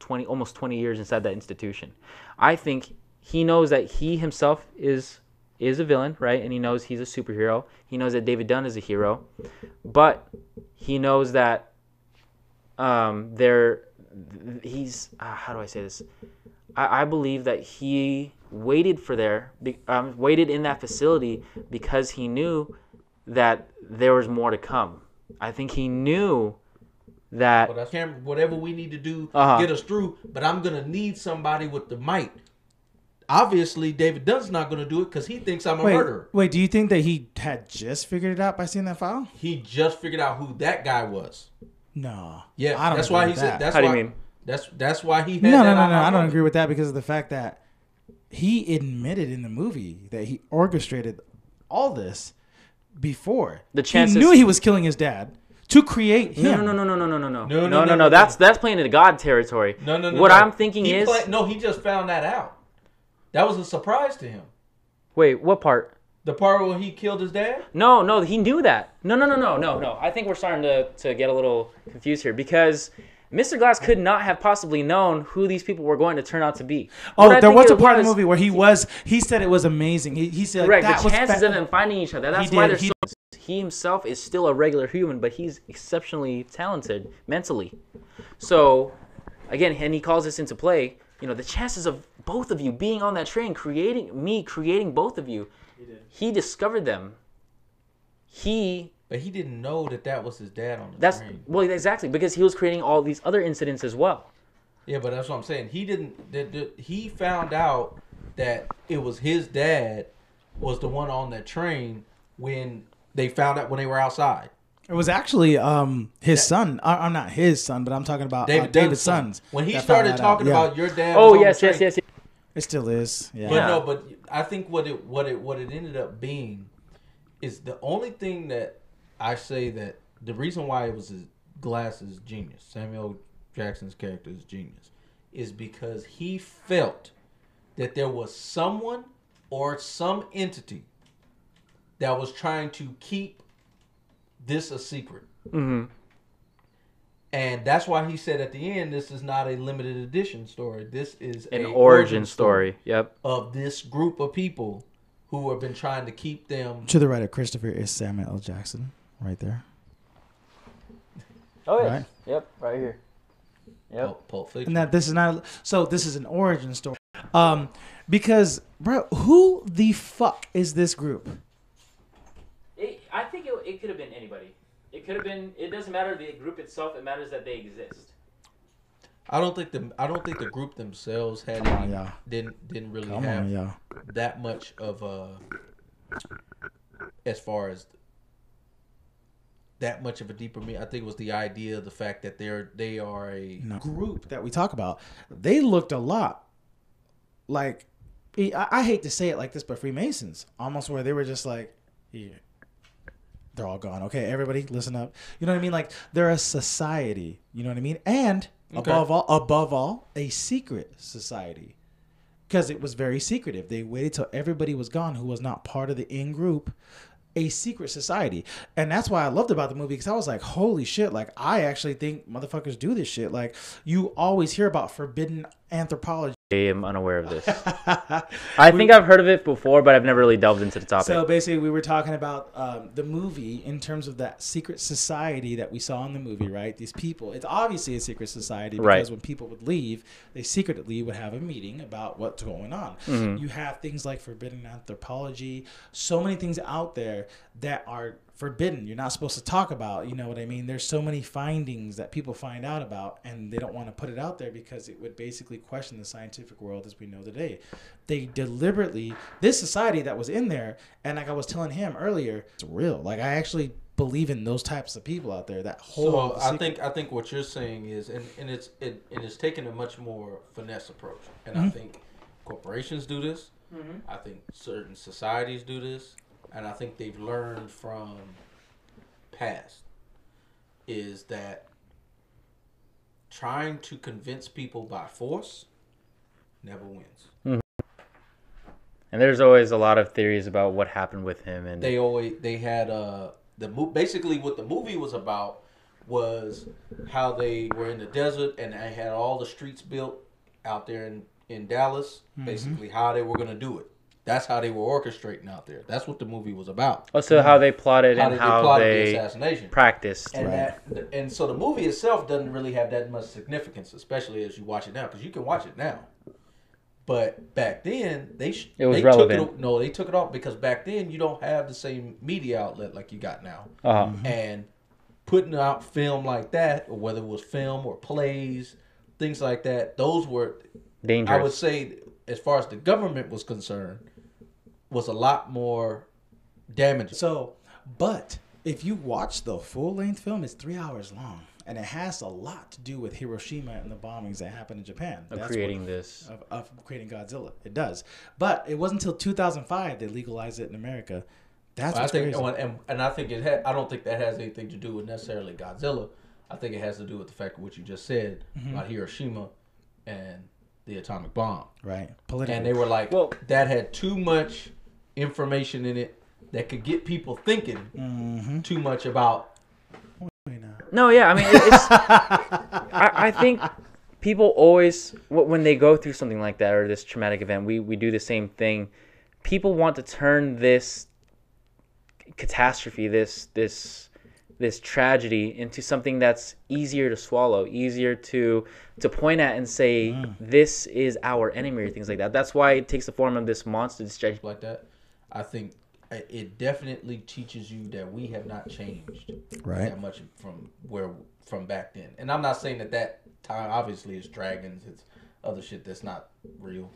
almost 20 years inside that institution? I think he knows that he himself is a villain, right? And he knows he's a superhero. He knows that David Dunn is a hero, but he knows that he's how do I say this? I believe that he waited in that facility because he knew that there was more to come. I think he knew that whatever we need to do get us through, but I'm gonna need somebody with the might. Obviously, David Dunn's not gonna do it because he thinks I'm a murderer. Wait, do you think that he had just figured it out by seeing that file? He just figured out who that guy was. No. Yeah, I don't that's why he said. That's How why, do you mean? That's why he had No. I I don't agree with that because of the fact that he admitted in the movie that he orchestrated all this before. The chances he knew he was killing his dad to create him. No. That's playing into God territory. No. What I'm thinking he just found that out. That was a surprise to him. Wait, what part? The part where he killed his dad? No, he knew that. No. I think we're starting to get a little confused here because Mr. Glass could not have possibly known who these people were going to turn out to be. Oh, there was a part of the movie where he said it was amazing. He said correct. That the chances of them finding each other. That's why he himself is still a regular human, but he's exceptionally talented mentally. So, again, and he calls this into play. The chances of both of you being on that train, creating both of you. He discovered them. But he didn't know that was his dad on the train. Well, exactly, because he was creating all these other incidents as well. Yeah, but that's what I'm saying. He didn't. He found out that it was his dad was the one on that train when they found out when they were outside. It was actually his son. I'm not his son, but I'm talking about David's sons. When he started talking about your dad. Oh yes. It still is. Yeah. But no, but I think what it ended up being is the only thing that I say that the reason why it was Glass's genius, Samuel Jackson's character is genius, is because he felt that there was someone or some entity that was trying to keep this a secret. Mm-hmm. And that's why he said at the end, this is not a limited edition story. This is an origin story. Yep. Of this group of people who have been trying to keep them. To the right of Christopher is Samuel L. Jackson, right there. Oh yes. Right? Yep, right here. Yep. Pulp Fiction. And this is an origin story. Because, bro, who the fuck is this group? I think it could have been anybody. It could have been. It doesn't matter the group itself. It matters that they exist. I don't think the group themselves had any, didn't really have that much of a, as far as that much of a deeper meaning. I think it was the idea, the fact that they are a group that we talk about. They looked a lot like, I hate to say it like this, but Freemasons, almost, where they were just like, yeah, they're all gone. Okay, everybody, listen up. You know what I mean? Like, they're a society. You know what I mean? And above all, a secret society, because it was very secretive. They waited till everybody was gone who was not part of the in group. A secret society. And that's why I loved about the movie, because I was like, holy shit, like, I actually think motherfuckers do this shit. Like, you always hear about forbidden anthropology. I am unaware of this. I think I've heard of it before, but I've never really delved into the topic. So basically, we were talking about the movie in terms of that secret society that we saw in the movie, right? These people, it's obviously a secret society, because when people would leave, they secretly would have a meeting about what's going on. Mm-hmm. You have things like forbidden anthropology, so many things out there that are forbidden. You're not supposed to talk about, you know what I mean? There's so many findings that people find out about, and they don't want to put it out there because it would basically question the scientific world as we know today. They deliberately, this society that was in there, and like I was telling him earlier, it's real. Like, I actually believe in those types of people out there that hold. So I think what you're saying is, and it's taking a much more finesse approach. And I think corporations do this. Mm-hmm. I think certain societies do this. And I think they've learned from past, is that trying to convince people by force never wins. Mm-hmm. And there's always a lot of theories about what happened with him, and they had basically what the movie was about was how they were in the desert and they had all the streets built out there in Dallas. Mm-hmm. Basically, how they were going to do it. That's how they were orchestrating out there. That's what the movie was about. Oh, so how they plotted and how they the assassination practiced. And, and so the movie itself doesn't really have that much significance, especially as you watch it now, because you can watch it now. But back then, they relevant. They took it off because back then you don't have the same media outlet like you got now. Uh-huh. Mm-hmm. And putting out film like that, or whether it was film or plays, things like that, those were dangerous. I would say, as far as the government was concerned, was a lot more damaging. So, but if you watch the full-length film, it's 3 hours long. And it has a lot to do with Hiroshima and the bombings that happened in Japan. Of creating Godzilla. It does. But it wasn't until 2005 they legalized it in America. That's what's crazy. And I think I don't think that has anything to do with necessarily Godzilla. I think it has to do with the fact of what you just said about Hiroshima and the atomic bomb. Right. Politically. And they were like, that had too much information in it that could get people thinking too much about. No, yeah, I mean, it's. I think people always, when they go through something like that or this traumatic event, we do the same thing. People want to turn this catastrophe, this tragedy, into something that's easier to swallow, easier to point at and say, this is our enemy, or things like that. That's why it takes the form of this monster, this tragedy like that. I think it definitely teaches you that we have not changed that much from back then. And I'm not saying that time obviously is dragons, it's other shit that's not real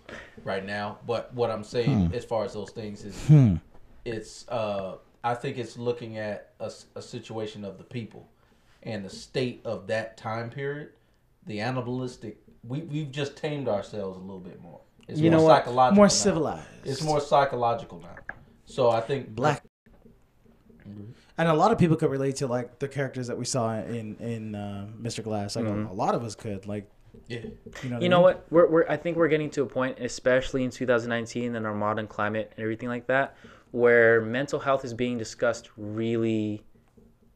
right now. But what I'm saying as far as those things is, it's I think it's looking at a situation of the people and the state of that time period. The animalistic, we've just tamed ourselves a little bit more. It's more psychological, more civilized. It's more psychological now. So I think black, and a lot of people could relate to like the characters that we saw in Mr. Glass. Like a lot of us could, like, you know what? I think we're getting to a point, especially in 2019 and our modern climate and everything like that, where mental health is being discussed really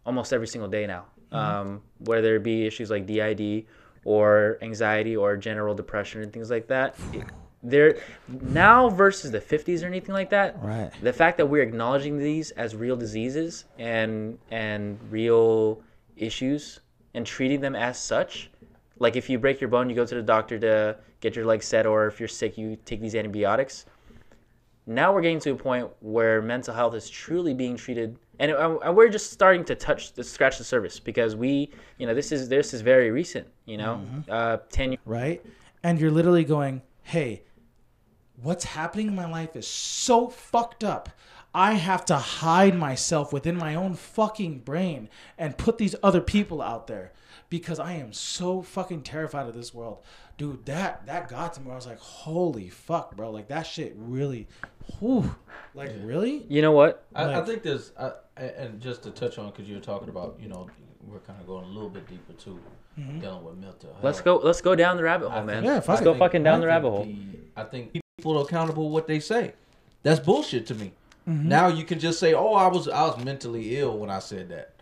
almost every single day now. Whether it be issues like DID or anxiety or general depression and things like that. They're now versus the 50s or anything like that. Right. The fact that we're acknowledging these as real diseases and real issues and treating them as such. Like if you break your bone, you go to the doctor to get your legs set, or if you're sick, you take these antibiotics. Now we're getting to a point where mental health is truly being treated, and we're just starting to scratch the surface, because this is very recent, 10 years. Right? And you're literally going, hey, what's happening in my life is so fucked up. I have to hide myself within my own fucking brain and put these other people out there because I am so fucking terrified of this world. Dude, that got to me. I was like, holy fuck, bro. Like, that shit really, whew. Like, really? You know what? I think there's, and just to touch on, because you were talking about, we're kind of going a little bit deeper too, dealing with mental health. Let's go down the rabbit hole, man. Yeah, let's go fucking down the rabbit hole. I think people are accountable for what they say. That's bullshit to me. Now you can just say, "Oh, I was mentally ill when I said that."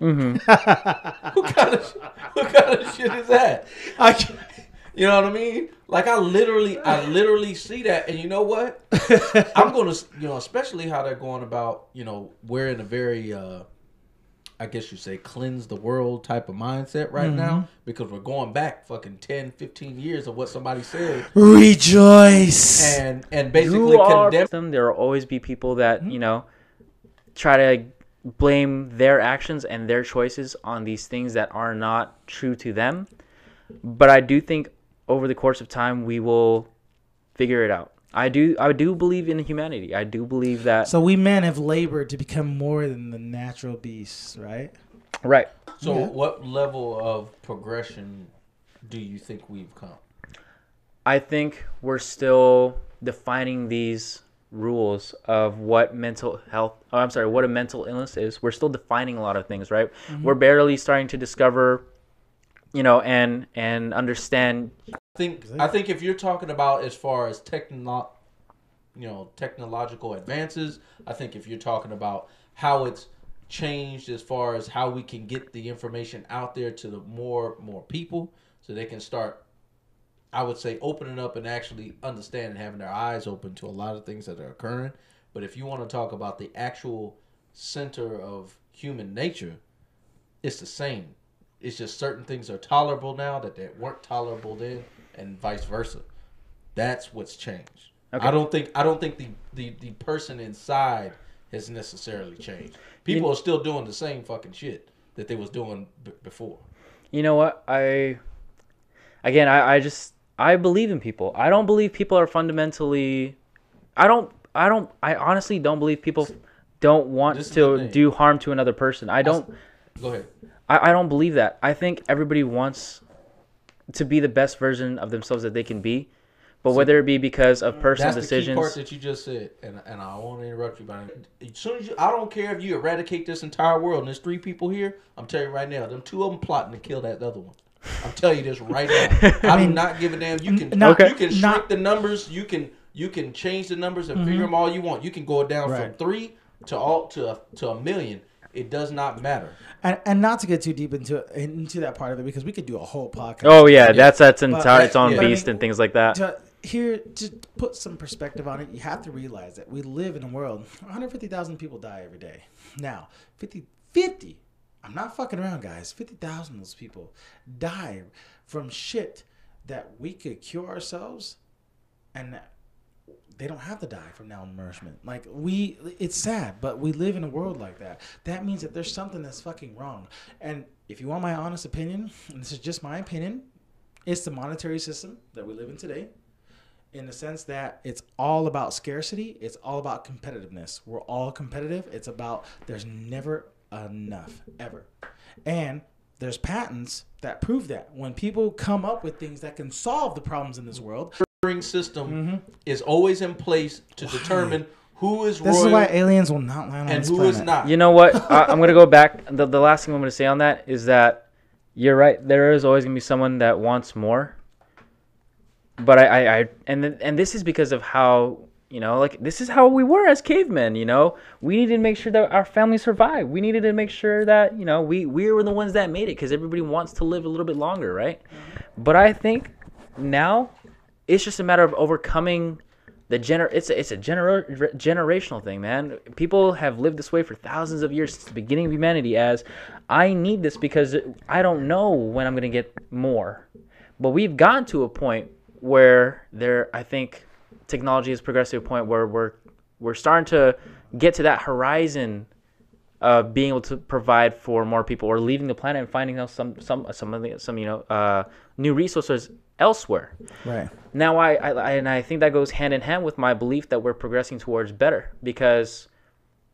What kind of shit is that? You know what I mean? Like, I literally see that, and you know what? I'm gonna, especially how they're going about, we're in a very, I guess you say, cleanse the world type of mindset right now, because we're going back fucking 10, 15 years of what somebody said. Rejoice! And basically condemn them. There will always be people that, try to blame their actions and their choices on these things that are not true to them. But I do think over the course of time, we will figure it out. I do believe in humanity. I do believe that. So we men have labored to become more than the natural beasts, right? Right. So what level of progression do you think we've come? I think we're still defining these rules of what mental health, what a mental illness is. We're still defining a lot of things, right? We're barely starting to discover, and understand. I think if you're talking about as far as technological advances, I think if you're talking about how it's changed as far as how we can get the information out there to the more people, so they can start, I would say, opening up and actually understanding, having their eyes open to a lot of things that are occurring. But if you want to talk about the actual center of human nature, it's the same. It's just certain things are tolerable now that they weren't tolerable then, and vice versa. That's what's changed. Okay. I don't think the person inside has necessarily changed. People are still doing the same fucking shit that they was doing before. You know what? I believe in people. I don't believe people are fundamentally. I honestly don't believe people don't want to do harm to another person. Go ahead. I don't believe that. I think everybody wants to be the best version of themselves that they can be, but whether it be because of personal decisions. That's the key part that you just said, and I won't interrupt you, but as soon as I don't care if you eradicate this entire world and there's 3 people here, I'm telling you right now, them 2 of them plotting to kill that other one. I'm telling you this right now. I do not give a damn. You can shrink the numbers. You can change the numbers and figure them all you want. You can go down from 3 to 1 million. It does not matter. And not to get too deep into that part of it, because we could do a whole podcast. Oh yeah, that's its own beast and things like that. To put some perspective on it, you have to realize that we live in a world. 150,000 people die every day. Now, 50. I'm not fucking around, guys. 50,000 of those people die from shit that we could cure ourselves, and they don't have to die from malnourishment. Like, it's sad, but we live in a world like that. That means that there's something that's fucking wrong. And if you want my honest opinion, and this is just my opinion, it's the monetary system that we live in today, in the sense that it's all about scarcity. It's all about competitiveness. We're all competitive. It's about, there's never enough, ever. And there's patents that prove that. When people come up with things that can solve the problems in this world, system is always in place to determine who is royal. This is why aliens will not land on and this who planet. is not. You know what? I'm going to go back. The last thing I'm going to say on that is that you're right. There is always going to be someone that wants more. But and this is because of how, this is how we were as cavemen, We needed to make sure that our family survived. We needed to make sure that, we were the ones that made it, because everybody wants to live a little bit longer, right? But I think now it's just a matter of overcoming it's a generational thing, man. People have lived this way for thousands of years since the beginning of humanity, as I need this because I don't know when I'm going to get more. But we've gotten to a point where I think technology has progressed to a point where we're starting to get to that horizon of being able to provide for more people, or leaving the planet and finding out some new resources elsewhere. Right. Now I think that goes hand in hand with my belief that we're progressing towards better, because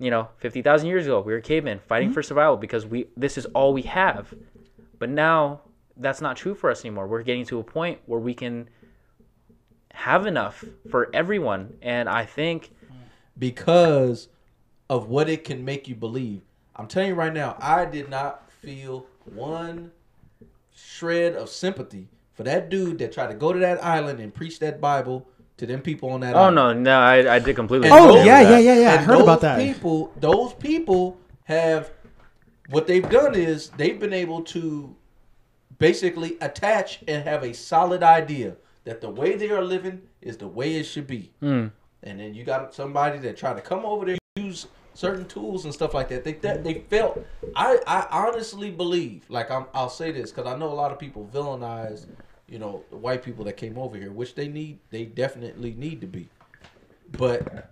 50,000 years ago we were cavemen fighting for survival because this is all we have. But now that's not true for us anymore. We're getting to a point where we can have enough for everyone, and I think because of what it can make you believe. I'm telling you right now, I did not feel one shred of sympathy for that dude that tried to go to that island and preach that Bible to them people on that island. No, I did completely. Oh, yeah. I heard about that. Those people have, what they've done is they've been able to basically attach and have a solid idea that the way they are living is the way it should be. And then you got somebody that try to come over there and use certain tools and stuff like that. They felt. I honestly believe, like I'll say this because I know a lot of people villainize, the white people that came over here, which they definitely need to be. But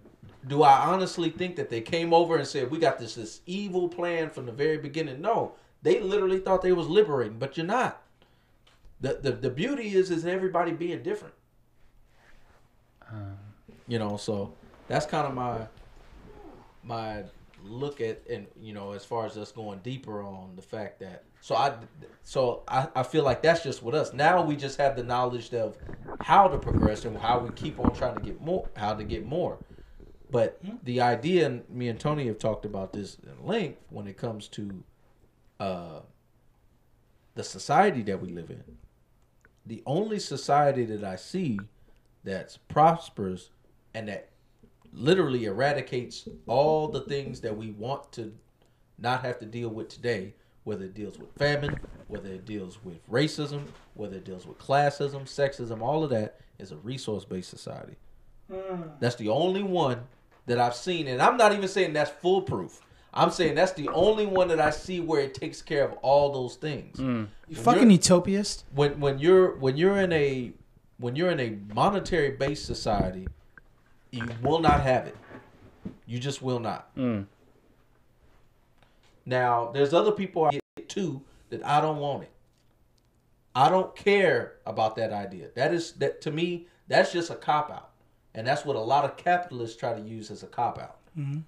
do I honestly think that they came over and said we got this evil plan from the very beginning? No, they literally thought they was liberating, but you're not. The beauty is everybody being different. So that's kind of my look at, and as far as us going deeper on the fact that I feel like that's just with us. Now we just have the knowledge of how to progress and how we keep on trying to get more, how to get more. But the idea, and me and Tony have talked about this in length when it comes to the society that we live in. The only society that I see that's prosperous and that literally eradicates all the things that we want to not have to deal with today, whether it deals with famine, whether it deals with racism, whether it deals with classism, sexism, all of that, is a resource-based society. That's the only one that I've seen, and I'm not even saying that's foolproof. I'm saying that's the only one that I see where it takes care of all those things. You fucking utopiast. When you're in a monetary based society, you will not have it. You just will not. Now, there's other people I get too that I don't want it. I don't care about that idea. That to me, that's just a cop out, and that's what a lot of capitalists try to use as a cop out.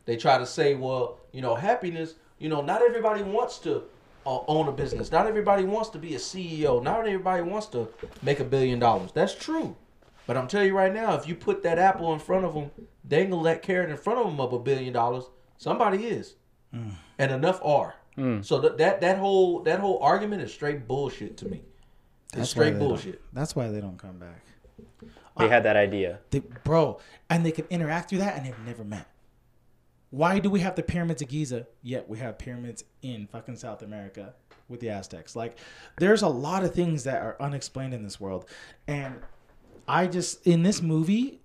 They try to say, well, happiness, not everybody wants to own a business. Not everybody wants to be a CEO. Not everybody wants to make $1 billion. That's true. But I'm telling you right now, if you put that apple in front of them, dangle that carrot in front of them of $1 billion, somebody is. And enough are. So that whole argument is straight bullshit to me. It's straight bullshit. That's why they don't come back. They had that idea. And they can interact through that and they've never met. Why do we have the pyramids of Giza, yet we have pyramids in fucking South America with the Aztecs? Like, there's a lot of things that are unexplained in this world. And in this movie,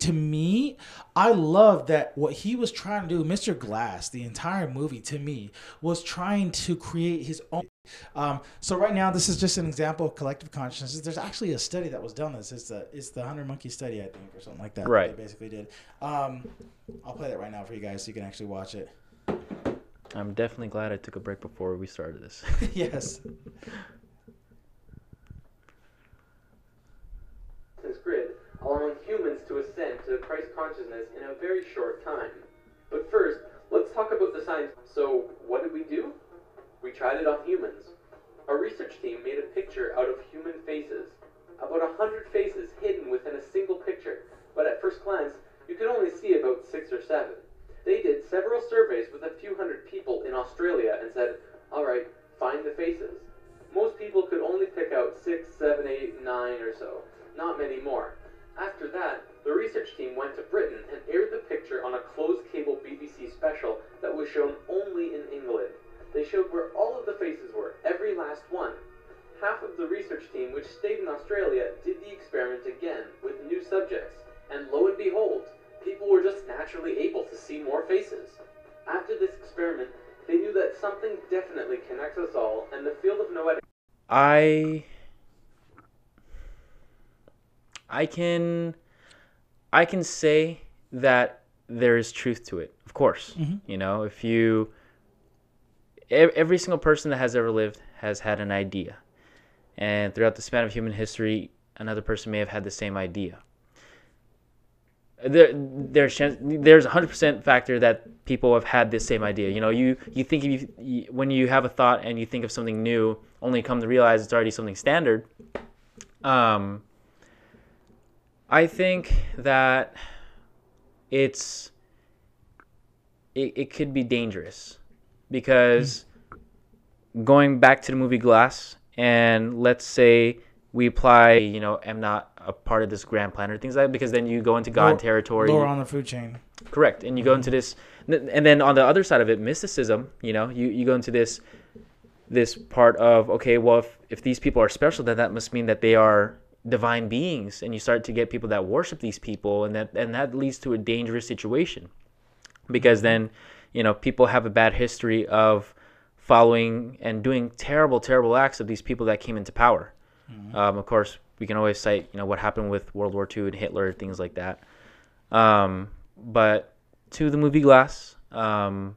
to me, I love that what he was trying to do, Mr. Glass, the entire movie, to me, was trying to create his own. So right now, this is just an example of collective consciousness. There's actually a study that was done. It's the 100 Monkey study, I think, or something like that. Right. That they basically did. I'll play that right now for you guys so you can actually watch it. I'm definitely glad I took a break before we started this. Yes. Grid, allowing humans to ascend to Christ consciousness in a very short time. But first, let's talk about the science. So, what did we do? We tried it on humans. Our research team made a picture out of human faces. About 100 faces hidden within a single picture, but at first glance, you could only see about 6 or 7. They did several surveys with a few hundred people in Australia and said, alright, find the faces. Most people could only pick out 6, 7, 8, 9 or so. Not many more. After that, the research team went to Britain and aired the picture on a closed cable BBC special that was shown only in England. They showed where all of the faces were, every last one. Half of the research team, which stayed in Australia, did the experiment again with new subjects, and lo and behold, people were just naturally able to see more faces. After this experiment, they knew that something definitely connects us all, and the field of noetic... I can say that there is truth to it. Of course, you know, if you every single person that has ever lived has had an idea, and throughout the span of human history, another person may have had the same idea. There's a 100% factor that people have had this same idea. You know, you think when you have a thought and you think of something new, only come to realize it's already something standard. I think that it could be dangerous because going back to the movie Glass, and let's say we apply, you know, I'm not a part of this grand plan or things like that, because then you go into God territory. Lower on the food chain. Correct. And you go into this, and then on the other side of it, mysticism, you know, you go into this part of, okay, well, if these people are special, then that must mean that they are divine beings, and you start to get people that worship these people, and that leads to a dangerous situation, because then, you know, people have a bad history of following and doing terrible acts of these people that came into power. Of course, we can always cite, you know, what happened with World War II and Hitler, things like that. But to the movie Glass, I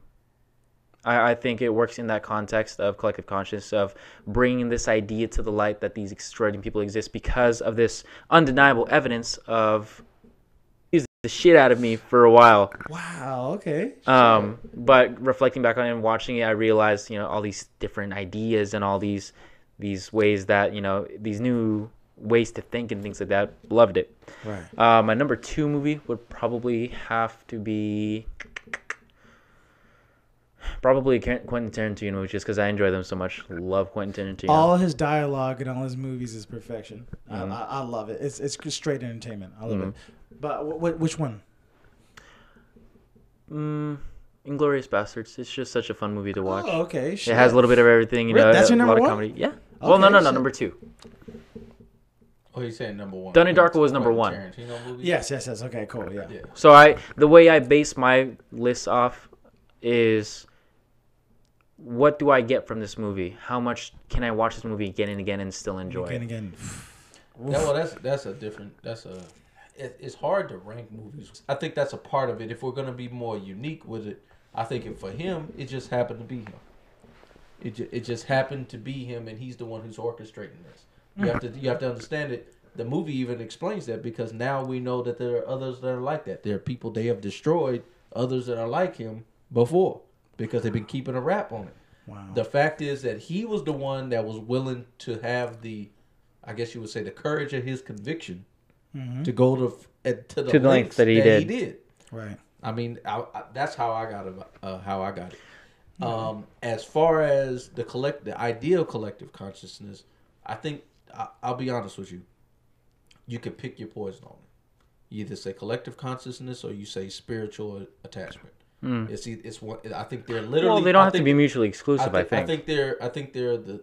think it works in that context of collective consciousness, of bringing this idea to the light that these extraordinary people exist because of this undeniable evidence of the shit out of me for a while. Wow. Okay. But reflecting back on it and watching it, I realized, you know, all these different ideas and all these ways that, you know, these new ways to think and things like that. Loved it. Right. My number 2 movie would probably have to be Quentin Tarantino movie, just because I enjoy them so much. Love Quentin Tarantino. All his dialogue in all his movies is perfection. I love it. It's straight entertainment. I love it. But which one? Inglourious Bastards. It's just such a fun movie to watch. Oh, okay. Shit. It has a little bit of everything, you know. That's your number a lot one? of comedy. Yeah. Okay, Well, no, number 2. Oh, you're saying number 1. Donnie Darko was number 1. Tarantino movie? Yes. Okay, cool. Yeah. So the way I base my list off is, what do I get from this movie? How much can I watch this movie again and again and still enjoy it? Again. It's hard to rank movies. I think that's a part of it. If we're going to be more unique with it, I think for him, it just happened to be him. It just happened to be him, and he's the one who's orchestrating this. You have to understand it. The movie even explains that, because now we know that there are others that are like that. There are people they have destroyed, others that are like him before, because they've been keeping a rap on it. Wow. The fact is that he was the one that was willing to have the, I guess you would say, the courage of his conviction to go to the lengths that he did. Right. I mean, that's how I got it. As far as the idea of collective consciousness, I think I'll be honest with you. You can pick your poison on it. You either say collective consciousness or you say spiritual attachment. It's one. I think they're literally. Well, they don't have to be mutually exclusive. I think they're the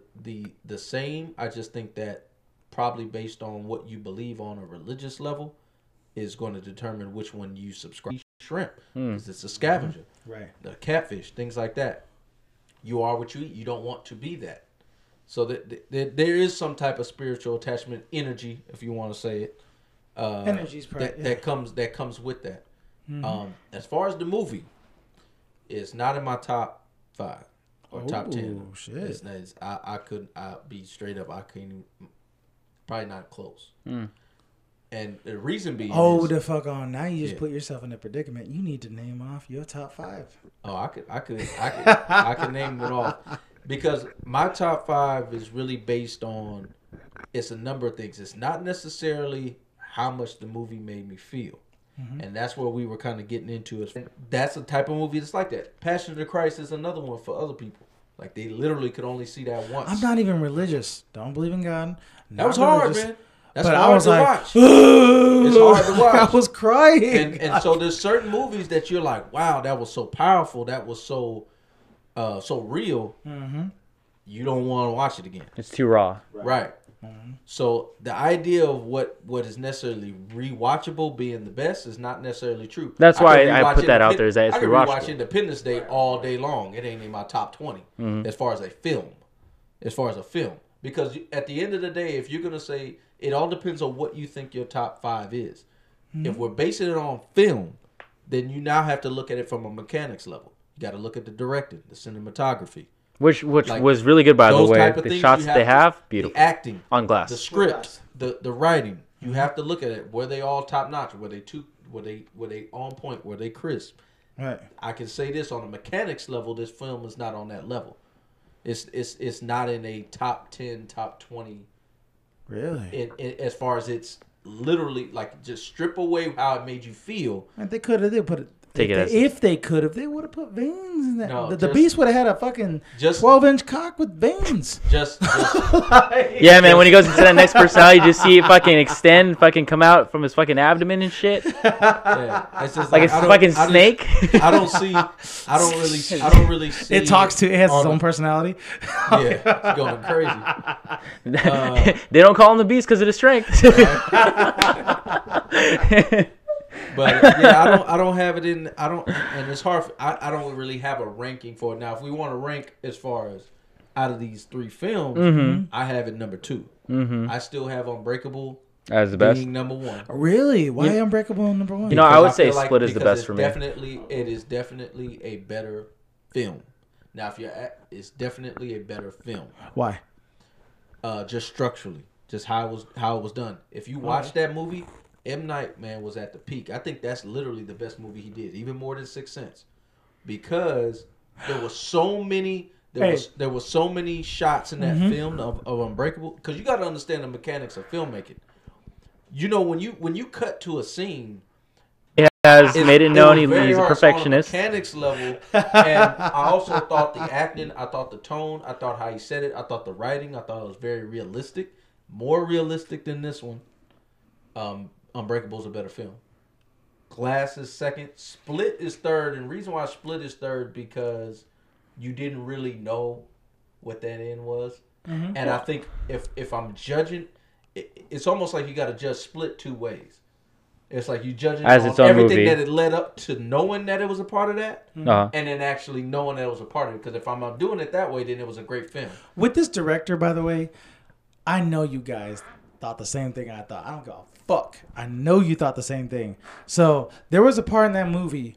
same. I just think that probably based on what you believe on a religious level is going to determine which one you subscribe. Shrimp, because it's a scavenger. Right. The catfish, things like that. You are what you eat. You don't want to be that. So there is some type of spiritual attachment, energy, if you want to say it. Energy's that comes with that. As far as the movie, it's not in my top 5 or top 10. Oh shit! I'll be straight up. I can't. Probably not close. And the reason being, hold the fuck on. Now you just put yourself in a predicament. You need to name off your top 5. Oh, I could name it off, because my top 5 is really based on, it's a number of things. It's not necessarily how much the movie made me feel. And that's where we were kind of getting into it. That's a type of movie that's like that. Passion of the Christ is another one for other people. Like, they literally could only see that once. I'm not even religious. Don't believe in God. That was hard, man. That's but hard I was to like, watch. It's hard to watch. I was crying. And so there's certain movies that you're like, wow, that was so powerful. That was so real. You don't want to watch it again. it's too raw. Right. So the idea of what is necessarily rewatchable being the best is not necessarily true. That's why I put that out there, is that it's I can rewatchable. rewatch Independence Day all day long. It ain't in my top 20 as far as a film. Because at the end of the day, if you're gonna say it all depends on what you think your top 5 is. If we're basing it on film, then you now have to look at it from a mechanics level. You got to look at the directing, the cinematography, which was really good, by the way. The shots they have, beautiful. The acting, on glass, the script, the writing. You have to look at it. Were they all top notch? Were they on point? Were they crisp? Right. I can say this on a mechanics level. This film is not on that level. It's not in a top 10, top 20. Really? As far as it's literally like just strip away how it made you feel. And they could have put it. If they would have put veins in that. No, the Beast would have had a fucking 12-inch cock with veins. Just yeah, man. When he goes into that next personality, you just see it fucking extend, fucking come out from his fucking abdomen and shit. Yeah, it's just like it's a fucking snake. I don't really see. It talks to. It has its own personality. Yeah, it's going crazy. They don't call him the Beast because of his strength. But yeah, I don't have it in. And it's hard. I don't really have a ranking for it now. If we want to rank as far as out of these 3 films, I have it number 2. I still have Unbreakable as the best, being number 1. Really? Why Unbreakable number 1? You know, I would say Split is the best for me. It is definitely a better film. Now, it's definitely a better film. Why? Just structurally, just how it was done. If you watch that movie, M. Night, man, was at the peak. I think that's literally the best movie he did, even more than Sixth Sense, because there was so many. There was so many shots in that film of Unbreakable. Because you got to understand the mechanics of filmmaking. You know, when you cut to a scene, he has made it known he's a perfectionist. On a mechanics level, and I also thought the acting, I thought the tone, I thought how he said it, I thought the writing, I thought it was very realistic, more realistic than this one. Unbreakable is a better film. Glass is second. Split is third. And the reason why Split is third because you didn't really know what that end was. And I think if I'm judging, it's almost like you got to judge Split 2 ways. It's like you judging as on its own everything movie that it led up to knowing that it was a part of that, and then actually knowing that it was a part of it. Because if I'm doing it that way, then it was a great film. With this director, by the way, I know you guys thought the same thing I thought. I don't give a fuck. I know you thought the same thing. So there was a part in that movie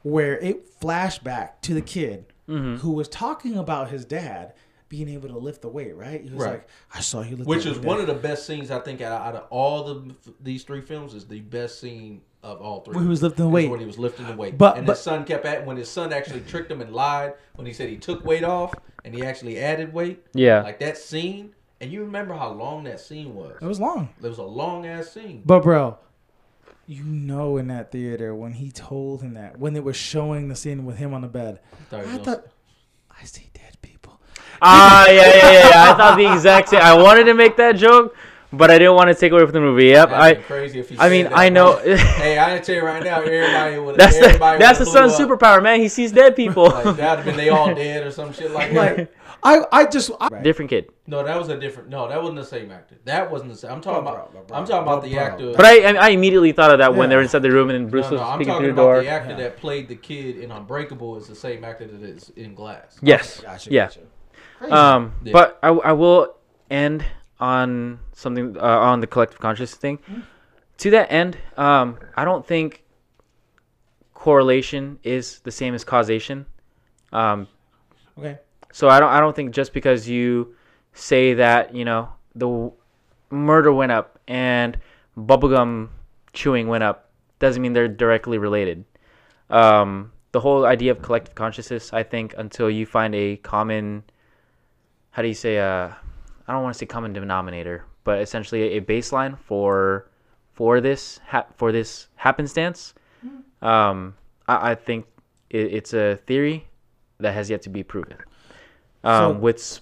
where it flashed back to the kid who was talking about his dad being able to lift the weight, right? He was like, I saw you lift the weight. Which is one of the best scenes, I think, out of all these 3 films, is the best scene of all 3. When he was lifting the weight. When he was lifting the weight. But his son when his son actually tricked him and lied, when he said he took weight off and he actually added weight. Yeah. Like that scene. And you remember how long that scene was. It was long. It was a long-ass scene. But, bro, you know in that theater when he told him that, when they were showing the scene with him on the bed, I thought, I see dead people. Yeah. I thought the exact same. I wanted to make that joke, but I didn't want to take away from the movie. Yep. Crazy if he I know. Hey, I tell you right now, everybody would. That's the son's superpower, man. He sees dead people. Like, that'd have been they all dead or some shit like that. Different kid. No, that was a different. No, that wasn't the same actor. That wasn't the same. I'm talking about the actor. But I immediately thought of that when they were inside the room and then Bruce was peeking through the door. The actor that played the kid in Unbreakable is the same actor that is in Glass. Yes. Gotcha. But I will end on something on the collective consciousness thing. To that end, I don't think correlation is the same as causation. Okay. So I don't think just because you say that, you know, the murder went up and bubblegum chewing went up doesn't mean they're directly related. The whole idea of collective consciousness, I think, until you find a common, how do you say, I don't want to say common denominator, but essentially a baseline for this happenstance. I think it's a theory that has yet to be proven. With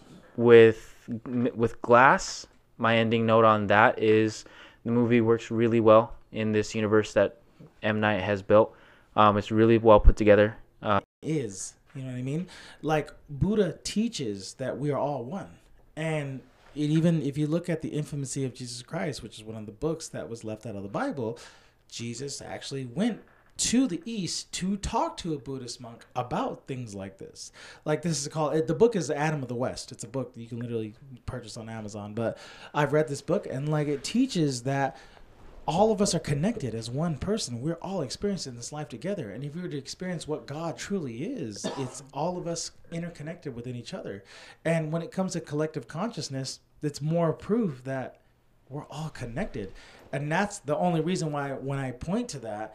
Glass, my ending note on that is the movie works really well in this universe that M. Night has built. It's really well put together. You know what I mean? Like Buddha teaches that we are all one, and even if you look at the infamousy of Jesus Christ, which is one of the books that was left out of the Bible, Jesus actually went to the east to talk to a Buddhist monk about things like this. Like this is called, the book is Adam of the West. It's a book that you can literally purchase on Amazon. But I've read this book, and like it teaches that all of us are connected as one person. We're all experiencing this life together. And if we were to experience what God truly is, it's all of us interconnected within each other. And when it comes to collective consciousness, it's more proof that we're all connected. And that's the only reason why when I point to that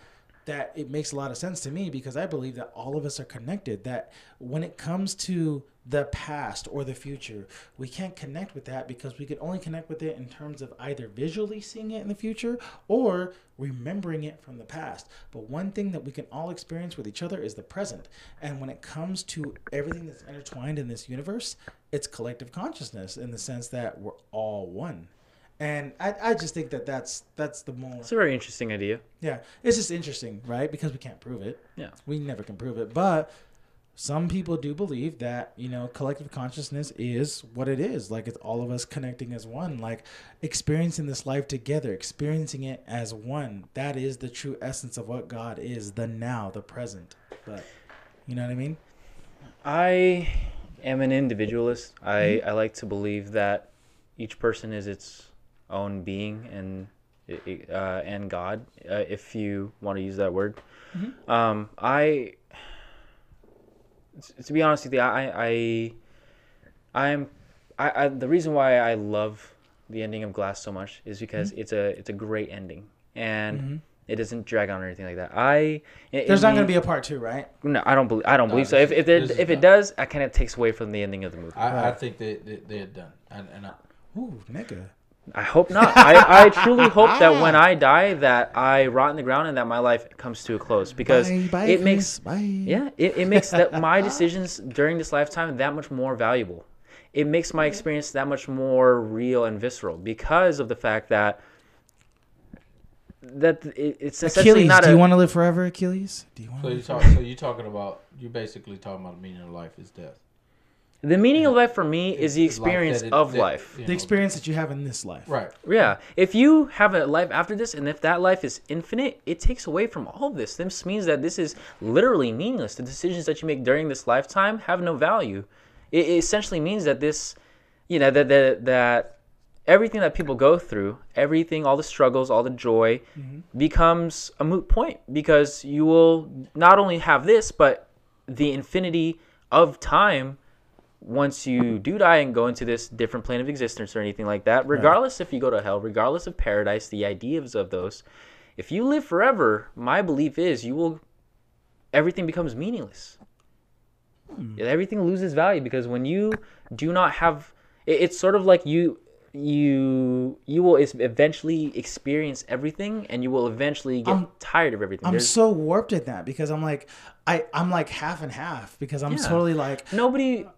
it makes a lot of sense to me, because I believe that all of us are connected, that when it comes to the past or the future, we can't connect with that because we can only connect with it in terms of either visually seeing it in the future or remembering it from the past. But one thing that we can all experience with each other is the present. And when it comes to everything that's intertwined in this universe, it's collective consciousness in the sense that we're all one. And I just think that that's the more... It's a very interesting idea. Yeah. It's just interesting, right? Because we can't prove it. Yeah. We never can prove it. But some people do believe that, you know, collective consciousness is what it is. Like, it's all of us connecting as one. Like, experiencing this life together, experiencing it as one. That is the true essence of what God is, the now, the present. But, you know what I mean? I am an individualist. I like to believe that each person is its own being and God, if you want to use that word. I, to be honest with you, the reason why I love the ending of Glass so much is because it's a great ending, and it doesn't drag on or anything like that. There's not going to be a part 2, right? No, I don't believe so. If it does, it kind of takes away from the ending of the movie. I think they're done. Ooh, nigga. I hope not. I truly hope that when I die, that I rot in the ground and that my life comes to a close, because it makes that my decisions during this lifetime that much more valuable. It makes my experience that much more real and visceral because of the fact that it's essentially Achilles, not. Do you want to live forever, Achilles? Do you want? You're basically talking about the meaning of life is death. The meaning of life for me is the experience of life. The experience that you have in this life. Right. Yeah. If you have a life after this, and if that life is infinite, it takes away from all of this. This means that this is literally meaningless. The decisions that you make during this lifetime have no value. It essentially means that this, that everything that people go through, everything, all the struggles, all the joy, becomes a moot point, because you will not only have this, but the infinity of time once you do die and go into this different plane of existence or anything like that, regardless if you go to hell, regardless of paradise, the ideas of those, if you live forever, my belief is everything becomes meaningless. Everything loses value, because when you do not have, it's sort of like you will eventually experience everything, and you will eventually get tired of everything. I'm so warped in that, because I'm like half and half, because I'm totally like,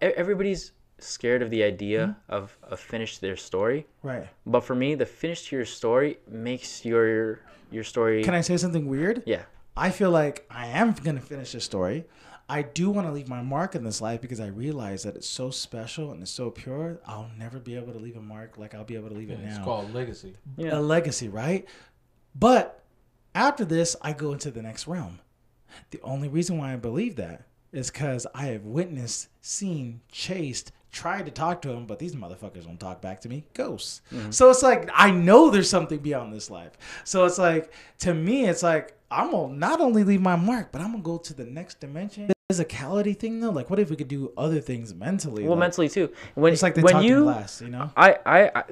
everybody's scared of the idea of finish their story. Right. But for me, the finish to your story makes your story. Can I say something weird? Yeah. I feel like I am going to finish the story. I do want to leave my mark in this life, because I realize that it's so special and it's so pure. I'll never be able to leave a mark like I'll be able to leave it now. It's called legacy. A legacy, right? But after this, I go into the next realm. The only reason why I believe that is because I have witnessed, seen, chased, tried to talk to them, but these motherfuckers won't talk back to me. Ghosts. So it's like, I know there's something beyond this life. So it's like, to me, it's like, I'm going to not only leave my mark, but I'm going to go to the next dimension. Physicality thing, though, like, what if we could do other things mentally? Well, mentally too. When it's like they when talk you in Glass, you know. I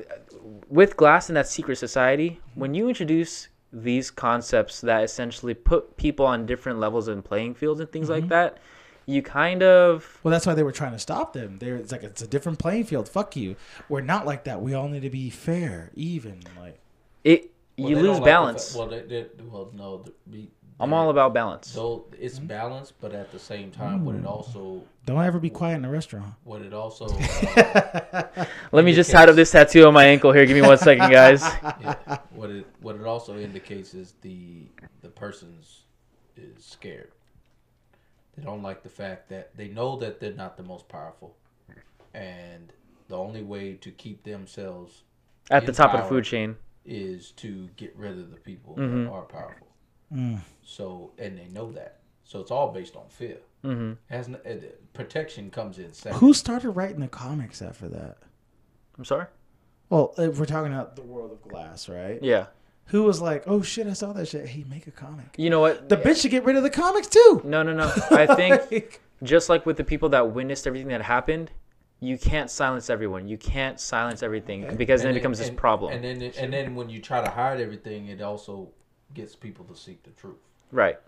with Glass and that secret society, when you introduce these concepts that essentially put people on different levels and playing fields and things like that, you kind of... Well, that's why they were trying to stop them. It's like, it's a different playing field. Fuck you. We're not like that. We all need to be fair, even. Like you lose balance. I'm all about balance. So it's balanced, but at the same time, what it also... Don't ever be quiet in a restaurant. What it also... Let me just tie up this tattoo on my ankle here. Give me 1 second, guys. Yeah, what it also indicates is the person's is scared. They don't like the fact that they know that they're not the most powerful, and the only way to keep themselves at the top of the food chain is to get rid of the people that are powerful. So, and they know that. So it's all based on fear. Mm-hmm. Protection comes in second. Who started writing the comics after that? I'm sorry. Well, if we're talking about the world of Glass, right? Yeah. Who was like, oh shit, I saw that shit. Hey, make a comic. You know what? The bitch should get rid of the comics too. No. I think just like with the people that witnessed everything that happened, you can't silence everyone. You can't silence everything because then it becomes this problem. And then when you try to hide everything, it also gets people to seek the truth. Right.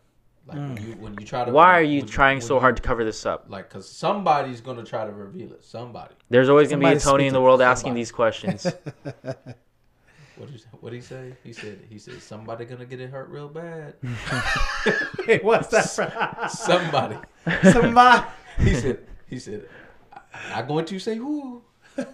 Like when you try to. Why are you trying so hard to cover this up? Like, because somebody's gonna try to reveal it. Somebody. There's always gonna be a Tony in the world asking these questions. What did he say? He said somebody gonna get it hurt real bad. Hey, what's that from? Somebody. He said, I'm going to say who. I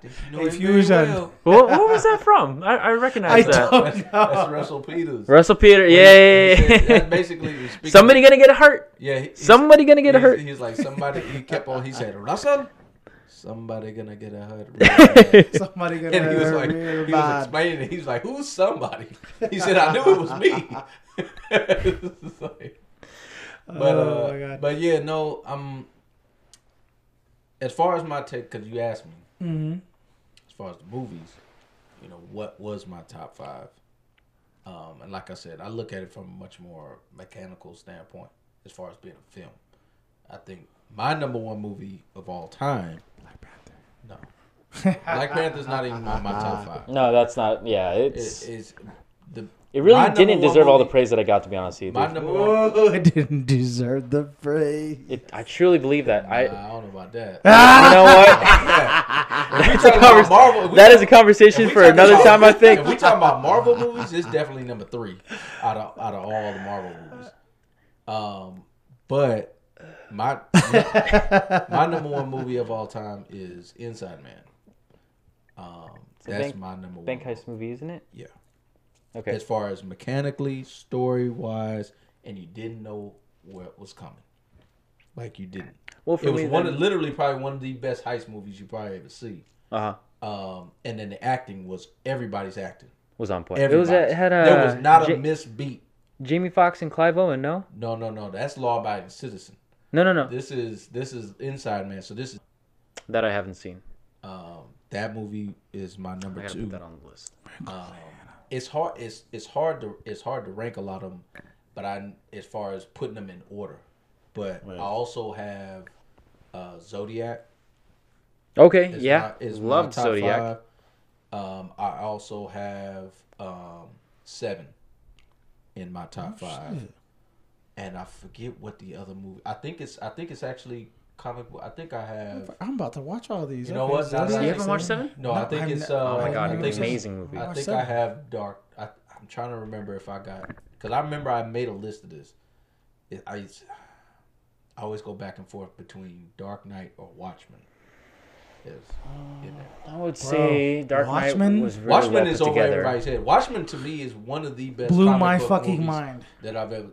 think you know Hey, Fusion. What was that from? I recognize that. That's Russell Peters. Russell Peter, yeah. That's basically Somebody gonna get hurt. Yeah, somebody gonna get hurt. He's like somebody. He kept on. He said, Russell, somebody gonna get a hurt. Really Somebody gonna and he was like, real he was bad. explaining it. He was like, who's somebody? He said, I knew it was me. It's like, Oh my God. but yeah, no. As far as my take, because you asked me, as far as the movies, you know, what was my top 5? And like I said, I look at it from a much more mechanical standpoint as far as being a film. I think my number 1 movie of all time, Black Panther. No, Black Panther's not even on my top 5. No, that's not. Yeah, It really didn't deserve all the praise that I got, to be honest with you. My number Oh, it didn't deserve the praise. I truly believe that. I don't know about that. You know what? That is a conversation for another time, I think. If we talking about Marvel movies, it's definitely number 3 out of all the Marvel movies. But my number 1 movie of all time is Inside Man. That's my number 1. Bank heist movie, isn't it? Yeah. Okay. As far as mechanically, story-wise, and you didn't know what was coming. Like, you didn't. Well, for it was me, literally probably one of the best heist movies you probably ever see. Uh-huh. And then the acting was, everybody's acting. Was on point. There was not a misbeat. Jamie Foxx and Clive Owen, no? No. That's Law Abiding Citizen. No. This is Inside Man. So this is that I haven't seen. That movie is my number 2. I gotta put that on the list. It's hard. It's hard to rank a lot of them, but as far as putting them in order. But I also have Zodiac. Okay, Is loved my top Zodiac. 5. I also have 7 in my top 5, shit. and I forget what the other movie. I think it's actually comic book. I think I have. I'm about to watch all these. You know what? Zodiac, You haven't watched 7? No, I think it's. Oh my god, I think amazing movie. I think I have Dark. I'm trying to remember if I got, because I remember I made a list of this. I always go back and forth between Dark Knight or Watchmen. I would say Dark Watchmen? Knight was really Watchmen well is put over together. everybody's head. Watchmen to me is one of the best. Blew comic my book fucking movies mind that I've ever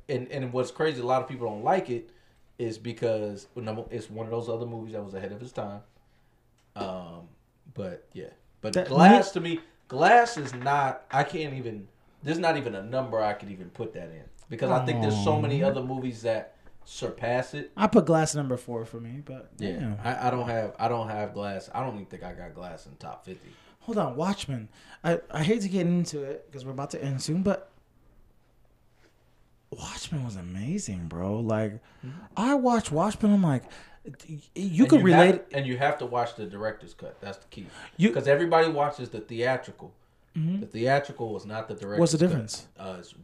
and what's crazy, a lot of people don't like it, is because it's one of those other movies that was ahead of its time. But yeah, Glass to me, Glass is not. I can't even. There's not even a number I could even put that in, because I think there's so many other movies that surpass it. I put Glass number 4 for me, but Yeah, I don't have Glass. I don't even think I got Glass in top 50. Hold on, Watchmen. I hate to get into it because we're about to end soon, but Watchmen was amazing, bro. Like, I watched Watchmen. I'm like, you could relate, and you have to watch the director's cut. That's the key, because everybody watches the theatrical. Mm-hmm. The theatrical was not the director's. What's the difference? It's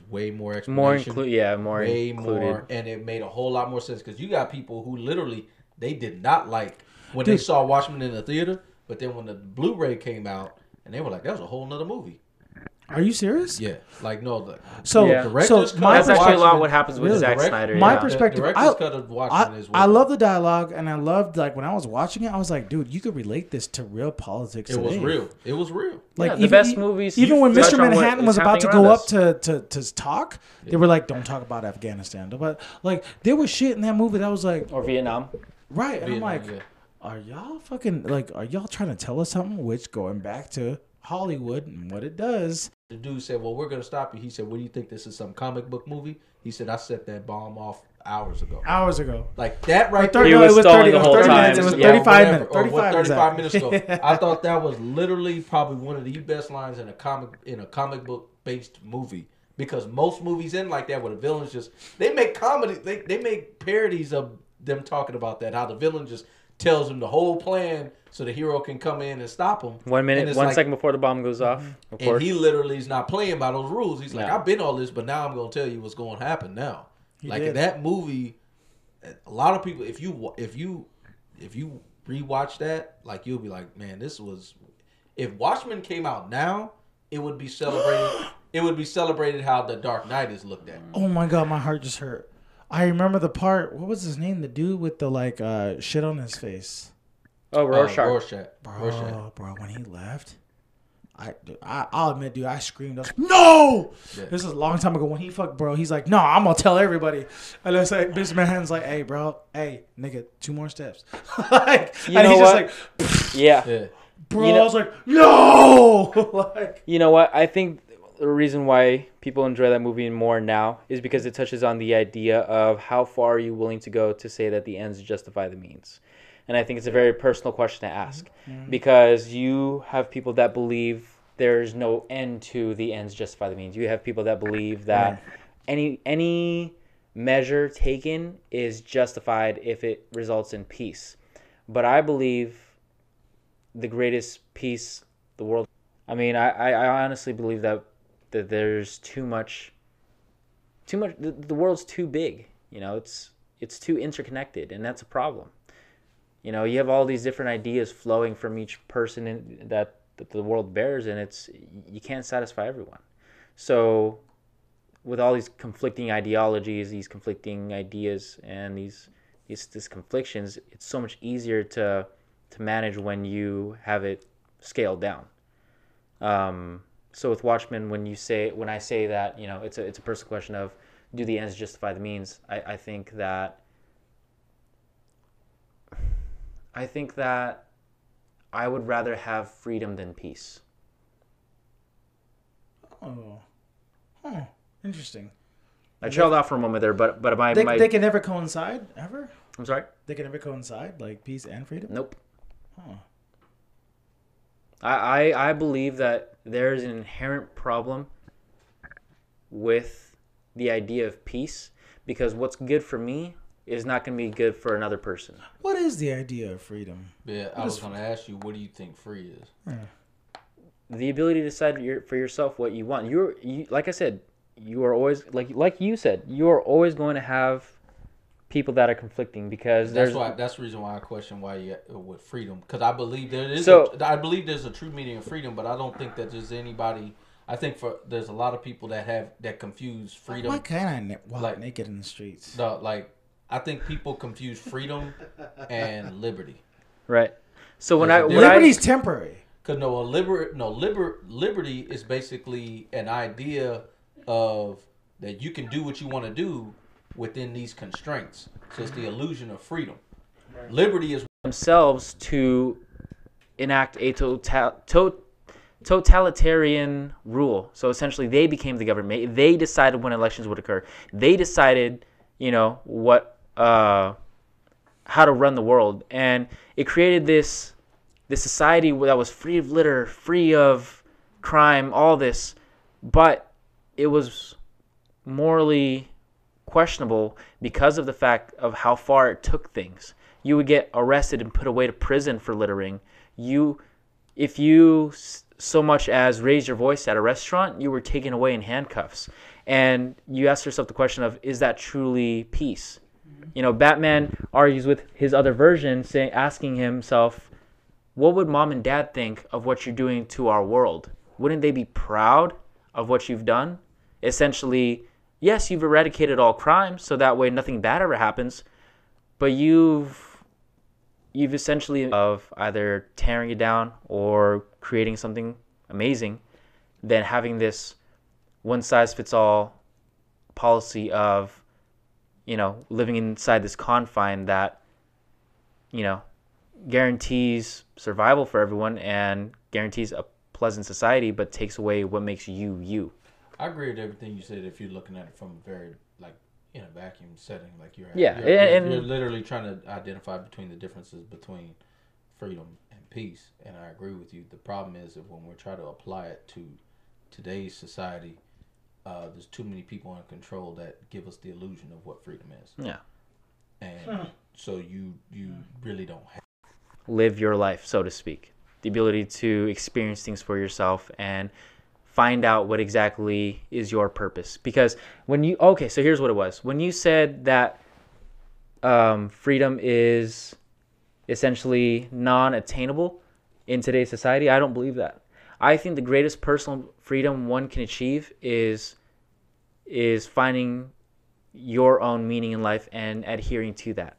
way more explanation. More included. And it made a whole lot more sense, because you got people who literally they did not like when they saw Watchmen in the theater, but then when the Blu-ray came out, and they were like, that was a whole nother movie. Are you serious? Yeah, like no. Director's cut. That's actually a lot what happens with Zack Snyder. My perspective, director's cut of Watchmen is. I love the dialogue, and I loved, like, when I was watching it, I was like, dude, you could relate this to real politics. It was real. It was real. Like, the best movies. Even when Mr. Manhattan was about to go up to talk, they were like, don't talk about Afghanistan. But like, there was shit in that movie that was like, or Vietnam. Right, and I'm like, are y'all fucking, like, are y'all trying to tell us something? Which, going back to Hollywood and what it does, The dude said, well, we're going to stop you. He said, what do you think, this is some comic book movie? He said, I set that bomb off hours ago. Like that right there. He was stalling the whole time. It was Yeah. 35 minutes. 35 minutes ago. I thought that was literally probably one of the best lines in a comic book based movie. Because most movies end like that where the villains just, they make comedy, they make parodies of them talking about that, how the villain just tells them the whole plan so the hero can come in and stop him. 1 minute, 1 second before the bomb goes off. Of course. And he literally is not playing by those rules. He's like, I've been all this, but now I'm going to tell you what's going to happen now. In that movie, a lot of people, if you rewatch that, like, you'll be like, man, this was, if Watchmen came out now, it would be celebrated. It would be celebrated how The Dark Knight is looked at. Oh my God, my heart just hurt. I remember the part. What was his name? The dude with the shit on his face. Oh, Rorschach. Bro, when he left, I'll admit, dude, I screamed. I was like, no! Yeah. This is a long time ago when he fucked, bro. He's like, no, I'm going to tell everybody. And it's like, Mr. Manhattan's like, hey, bro, hey, nigga, 2 more steps. Like, you know he's what? Just like, yeah. Bro, I was like, no! Like, you know what? I think the reason why people enjoy that movie more now is because it touches on the idea of how far are you willing to go to say that the ends justify the means. And I think it's a very personal question to ask because you have people that believe there's no end to the ends justify the means. You have people that believe that any measure taken is justified if it results in peace. But I believe the greatest peace the world. I mean, I honestly believe that there's too much. The world's too big. You know, it's too interconnected, and that's a problem. You know, you have all these different ideas flowing from each person that the world bears, and you can't satisfy everyone. So, with all these conflicting ideologies, these conflicting ideas, and these conflictions, it's so much easier to manage when you have it scaled down. So with Watchmen, when I say that, you know, it's a personal question of, do the ends justify the means? I think that I would rather have freedom than peace. Oh, interesting. I trailed off for a moment there, but they can never coincide ever. I'm sorry. They can never coincide, like peace and freedom. Nope. Huh. I believe that there is an inherent problem with the idea of peace because what's good for me is not going to be good for another person. What is the idea of freedom? Yeah, I was going to ask you, what do you think free is? The ability to decide for yourself what you want. You like I said, you are always like you said, you are always going to have people that are conflicting because that's the reason why I question why you with freedom, because I believe there's a true meaning of freedom, but I don't think that there's anybody. I think there's a lot of people that confuse freedom. Why can't I walk naked in the streets? I think people confuse freedom and liberty. Right. So liberty's temporary. Because liberty is basically an idea of that you can do what you want to do within these constraints. So it's the illusion of freedom. Right. Liberty is themselves to enact a totalitarian rule. So essentially, they became the government. They decided when elections would occur. They decided, you know, how to run the world, and it created this society that was free of litter, free of crime, all this, but it was morally questionable because of the fact of how far it took things. You would get arrested and put away to prison for littering. If you so much as raised your voice at a restaurant, you were taken away in handcuffs. And you ask yourself the question of, is that truly peace? You know, Batman argues with his other version, asking himself, what would mom and dad think of what you're doing to our world? Wouldn't they be proud of what you've done? Essentially, yes, you've eradicated all crime, so that way nothing bad ever happens, but you've essentially of either tearing it down or creating something amazing than having this one-size-fits-all policy of, you know, living inside this confine that, you know, guarantees survival for everyone and guarantees pleasant society, but takes away what makes you you. I agree with everything you said. If you're looking at it from a very like in a vacuum setting, like you're you're literally trying to identify between the differences between freedom and peace. And I agree with you. The problem is that when we're trying to apply it to today's society, there's too many people in control that give us the illusion of what freedom is. Yeah. And so you really don't have live your life, so to speak. The ability to experience things for yourself and find out what exactly is your purpose. Because so here's what it was. When you said that freedom is essentially non-attainable in today's society, I don't believe that. I think the greatest personal freedom one can achieve is finding your own meaning in life and adhering to that.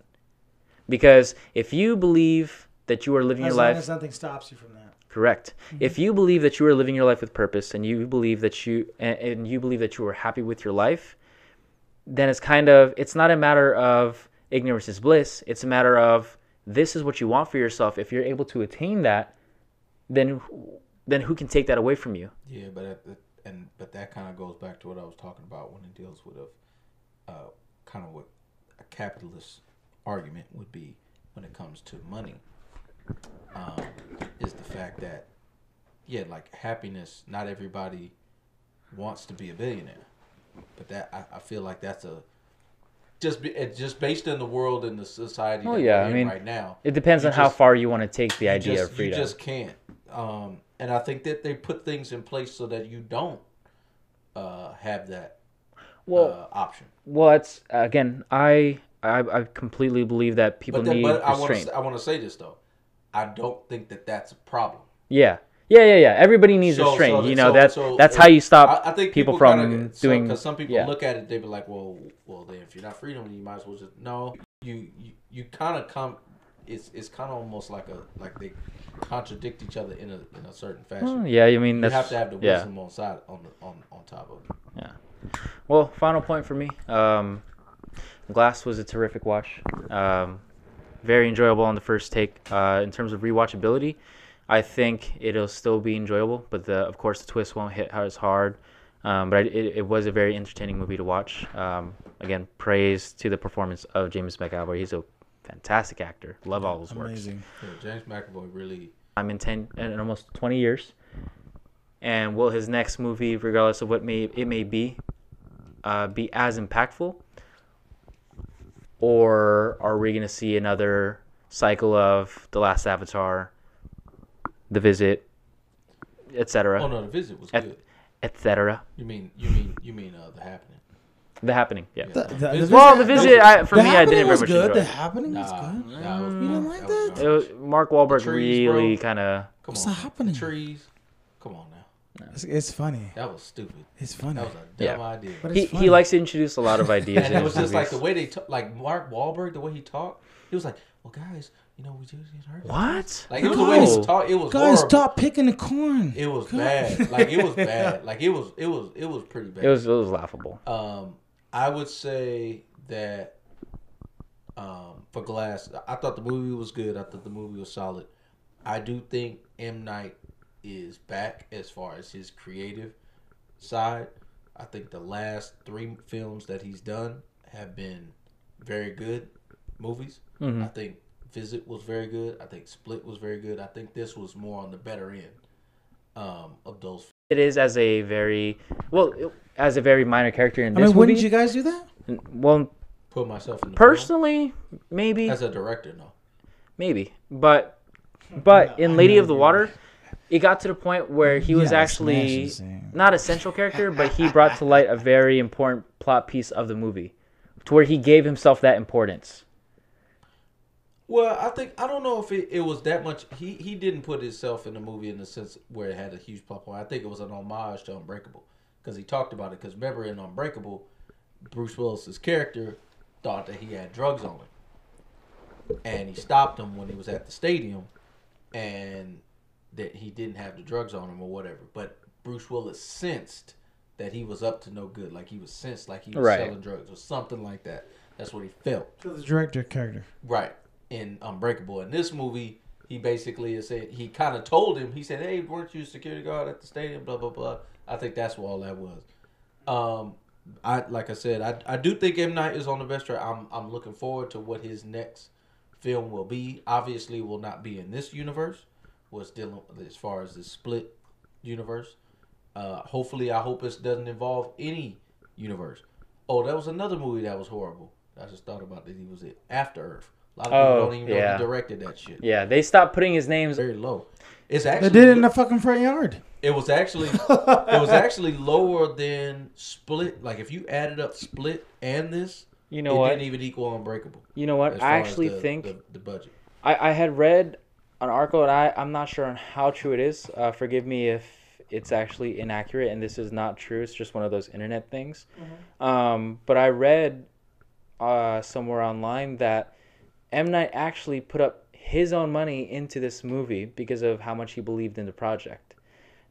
Because if you believe that you are living your life, as long as nothing stops you from that. Correct. Mm-hmm. If you believe that you are living your life with purpose, and you believe that you are happy with your life, then it's not a matter of ignorance is bliss. It's a matter of this is what you want for yourself. If you're able to attain that, then who can take that away from you? Yeah, but that kind of goes back to what I was talking about when it deals with kind of what a capitalist argument would be when it comes to money. Is the fact that like happiness, not everybody wants to be a billionaire, but that I feel like that's just based in the world and the society we're in right now. It depends on how far you want to take the idea of freedom. You just can't. And I think that they put things in place so that you don't have that option. Well, it's again, I completely believe that people need restraint. I want to say this though. I don't think that that's a problem. Yeah. Everybody needs restraint. That's how you stop I think people from doing. Because some people look at it, they be like, well, then if you're not freedom, you might as well just no. You kind of come. It's kind of almost like they contradict each other in a certain fashion. Yeah, I mean you have to have the wisdom on top of it. Yeah. Well, final point for me. Glass was a terrific watch. Very enjoyable on the first take. In terms of rewatchability, I think it'll still be enjoyable, but of course the twist won't hit as hard. But it was a very entertaining movie to watch. Again, praise to the performance of James McAvoy. He's a fantastic actor. Love all his works. Amazing. Yeah, James McAvoy really. I'm in almost 20 years, and will his next movie, regardless of what it may be as impactful? Or are we going to see another cycle of The Last Avatar, The Visit, etc.? Oh no, The Visit was good. Etc. You mean The Happening? The Happening, yeah. The Visit. For me, I didn't very much enjoy. The Happening was good. You didn't like that? Mark Wahlberg really kind of. What's The Happening? The trees. Come on now. It's funny. That was stupid. It's funny. That was a dumb idea. But he likes to introduce a lot of ideas. And it was just like the way they talk, like Mark Wahlberg, the way he talked. He was like, "Well, guys, we just heard what? Like it was the way he talked. It was guys, horrible. stop picking the corn. It was bad. Like it was bad. Like it was pretty bad. It was laughable. I would say that for Glass, I thought the movie was good. I thought the movie was solid. I do think M. Night is back as far as his creative side. I think the last 3 films that he's done have been very good movies. Mm-hmm. I think Visit was very good. I think Split was very good. I think this was more on the better end of those. It is as a very minor character in this movie. Wouldn't you guys do that? Well, put myself in the personally, film? Maybe as a director, no, maybe, but in Lady of the Water. It got to the point where he was actually not a central character, but he brought to light a very important plot piece of the movie, to where he gave himself that importance. Well, I don't know if it was that much. He didn't put himself in the movie in the sense where it had a huge plot point. I think it was an homage to Unbreakable, because he talked about it. Because remember in Unbreakable, Bruce Willis's character thought that he had drugs on him, and he stopped him when he was at the stadium, and that he didn't have the drugs on him or whatever. But Bruce Willis sensed that he was up to no good. Like he was sensed like he was selling drugs or something like that. That's what he felt. So the director character. Right. In Unbreakable. In this movie, he basically said he kind of told him. He said, "Hey, weren't you a security guard at the stadium?" Blah blah blah. I think that's what all that was. I do think M Night is on the best track. I'm looking forward to what his next film will be. Obviously, will not be in this universe. Was dealing as far as the split universe. Hopefully, I hope it doesn't involve any universe. Oh, that was another movie that was horrible. I just thought about that. He was in After Earth. A lot of people don't even know he directed that shit. Yeah, they stopped putting his names very low. It's actually they did it in the fucking front yard. It was actually lower than Split. Like if you added up Split and this, you know what? It didn't even equal Unbreakable. You know what? I actually think the budget. I had read an article, and I'm not sure on how true it is. Forgive me if it's actually inaccurate, and this is not true. It's just one of those internet things. Mm-hmm. But I read somewhere online that M. Night actually put up his own money into this movie because of how much he believed in the project.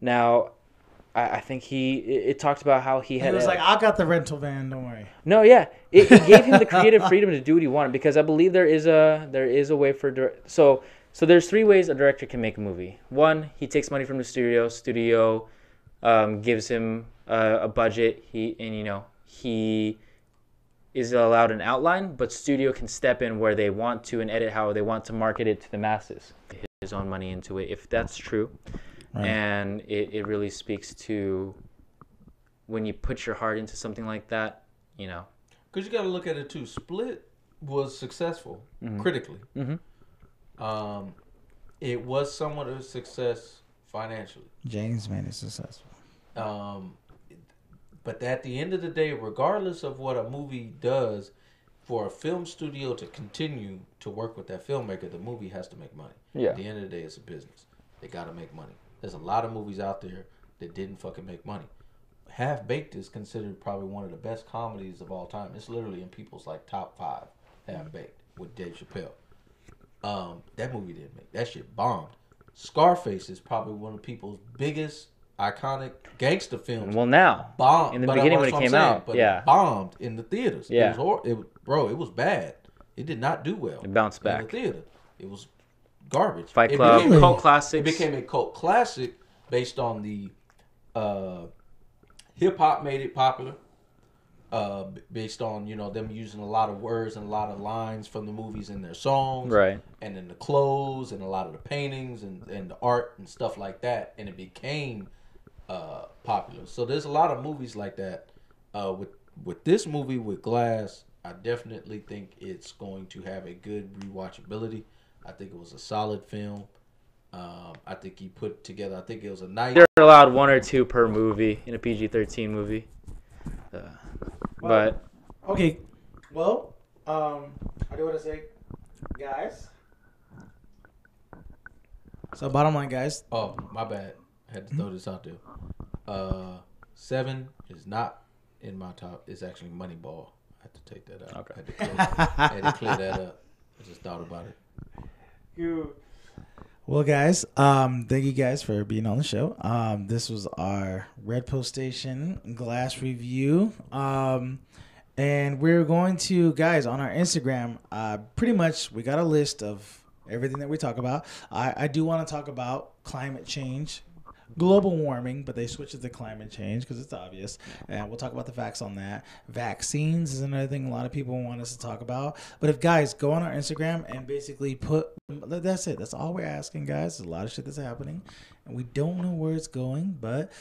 Now, I think it talked about how he was like, I got the rental van, don't worry. No, yeah. It gave him the creative freedom to do what he wanted, because I believe there is a way for... So there's 3 ways a director can make a movie. 1, he takes money from the studio. Studio gives him a budget. He is allowed an outline, but studio can step in where they want to and edit how they want to market it to the masses. His own money into it, if that's true. Right. And it really speaks to when you put your heart into something like that, you know. Because you got to look at it too. Split was successful critically. Mm-hmm. It was somewhat of a success financially. James made it successful. But at the end of the day, regardless of what a movie does, for a film studio to continue to work with that filmmaker, the movie has to make money. Yeah. At the end of the day, it's a business. They got to make money. There's a lot of movies out there that didn't fucking make money. Half Baked is considered probably one of the best comedies of all time. It's literally in people's like top 5. Half Baked with Dave Chappelle. That movie didn't make. That shit bombed. Scarface is probably one of people's biggest iconic gangster films. Well, now bombed in the beginning when it came out, but it bombed in the theaters. Yeah, it was bad. It did not do well. It bounced back in the theater. It was garbage. Fight Club, cult classics. It became a cult classic based on the hip hop made it popular. Based on them using a lot of words and a lot of lines from the movies in their songs, right? And then the clothes and a lot of the paintings and the art and stuff like that, and it became popular. So there's a lot of movies like that. With this movie with Glass, I definitely think it's going to have a good rewatchability. I think it was a solid film. I think he put together. I think it was a nice. They're allowed 1 or 2 per movie in a PG-13 movie. But okay, well, I do want to say, guys. So bottom line, guys. Oh, my bad. I had to throw this out there. 7 is not in my top. It's actually Moneyball. I had to take that out. Okay. I had to clear that up. I just thought about it. Well, guys, thank you guys for being on the show. This was our Red Pill Station Glass review. And we're going to, guys, on our Instagram, pretty much we got a list of everything that we talk about. I do want to talk about climate change, global warming, but they switched it to climate change because it's obvious. And we'll talk about the facts on that. Vaccines is another thing a lot of people want us to talk about. But if guys go on our Instagram and basically that's it. That's all we're asking, guys. There's a lot of shit that's happening. And we don't know where it's going, but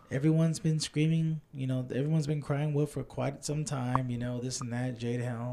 everyone's been screaming, everyone's been crying wolf for quite some time, this and that, Jade Helm.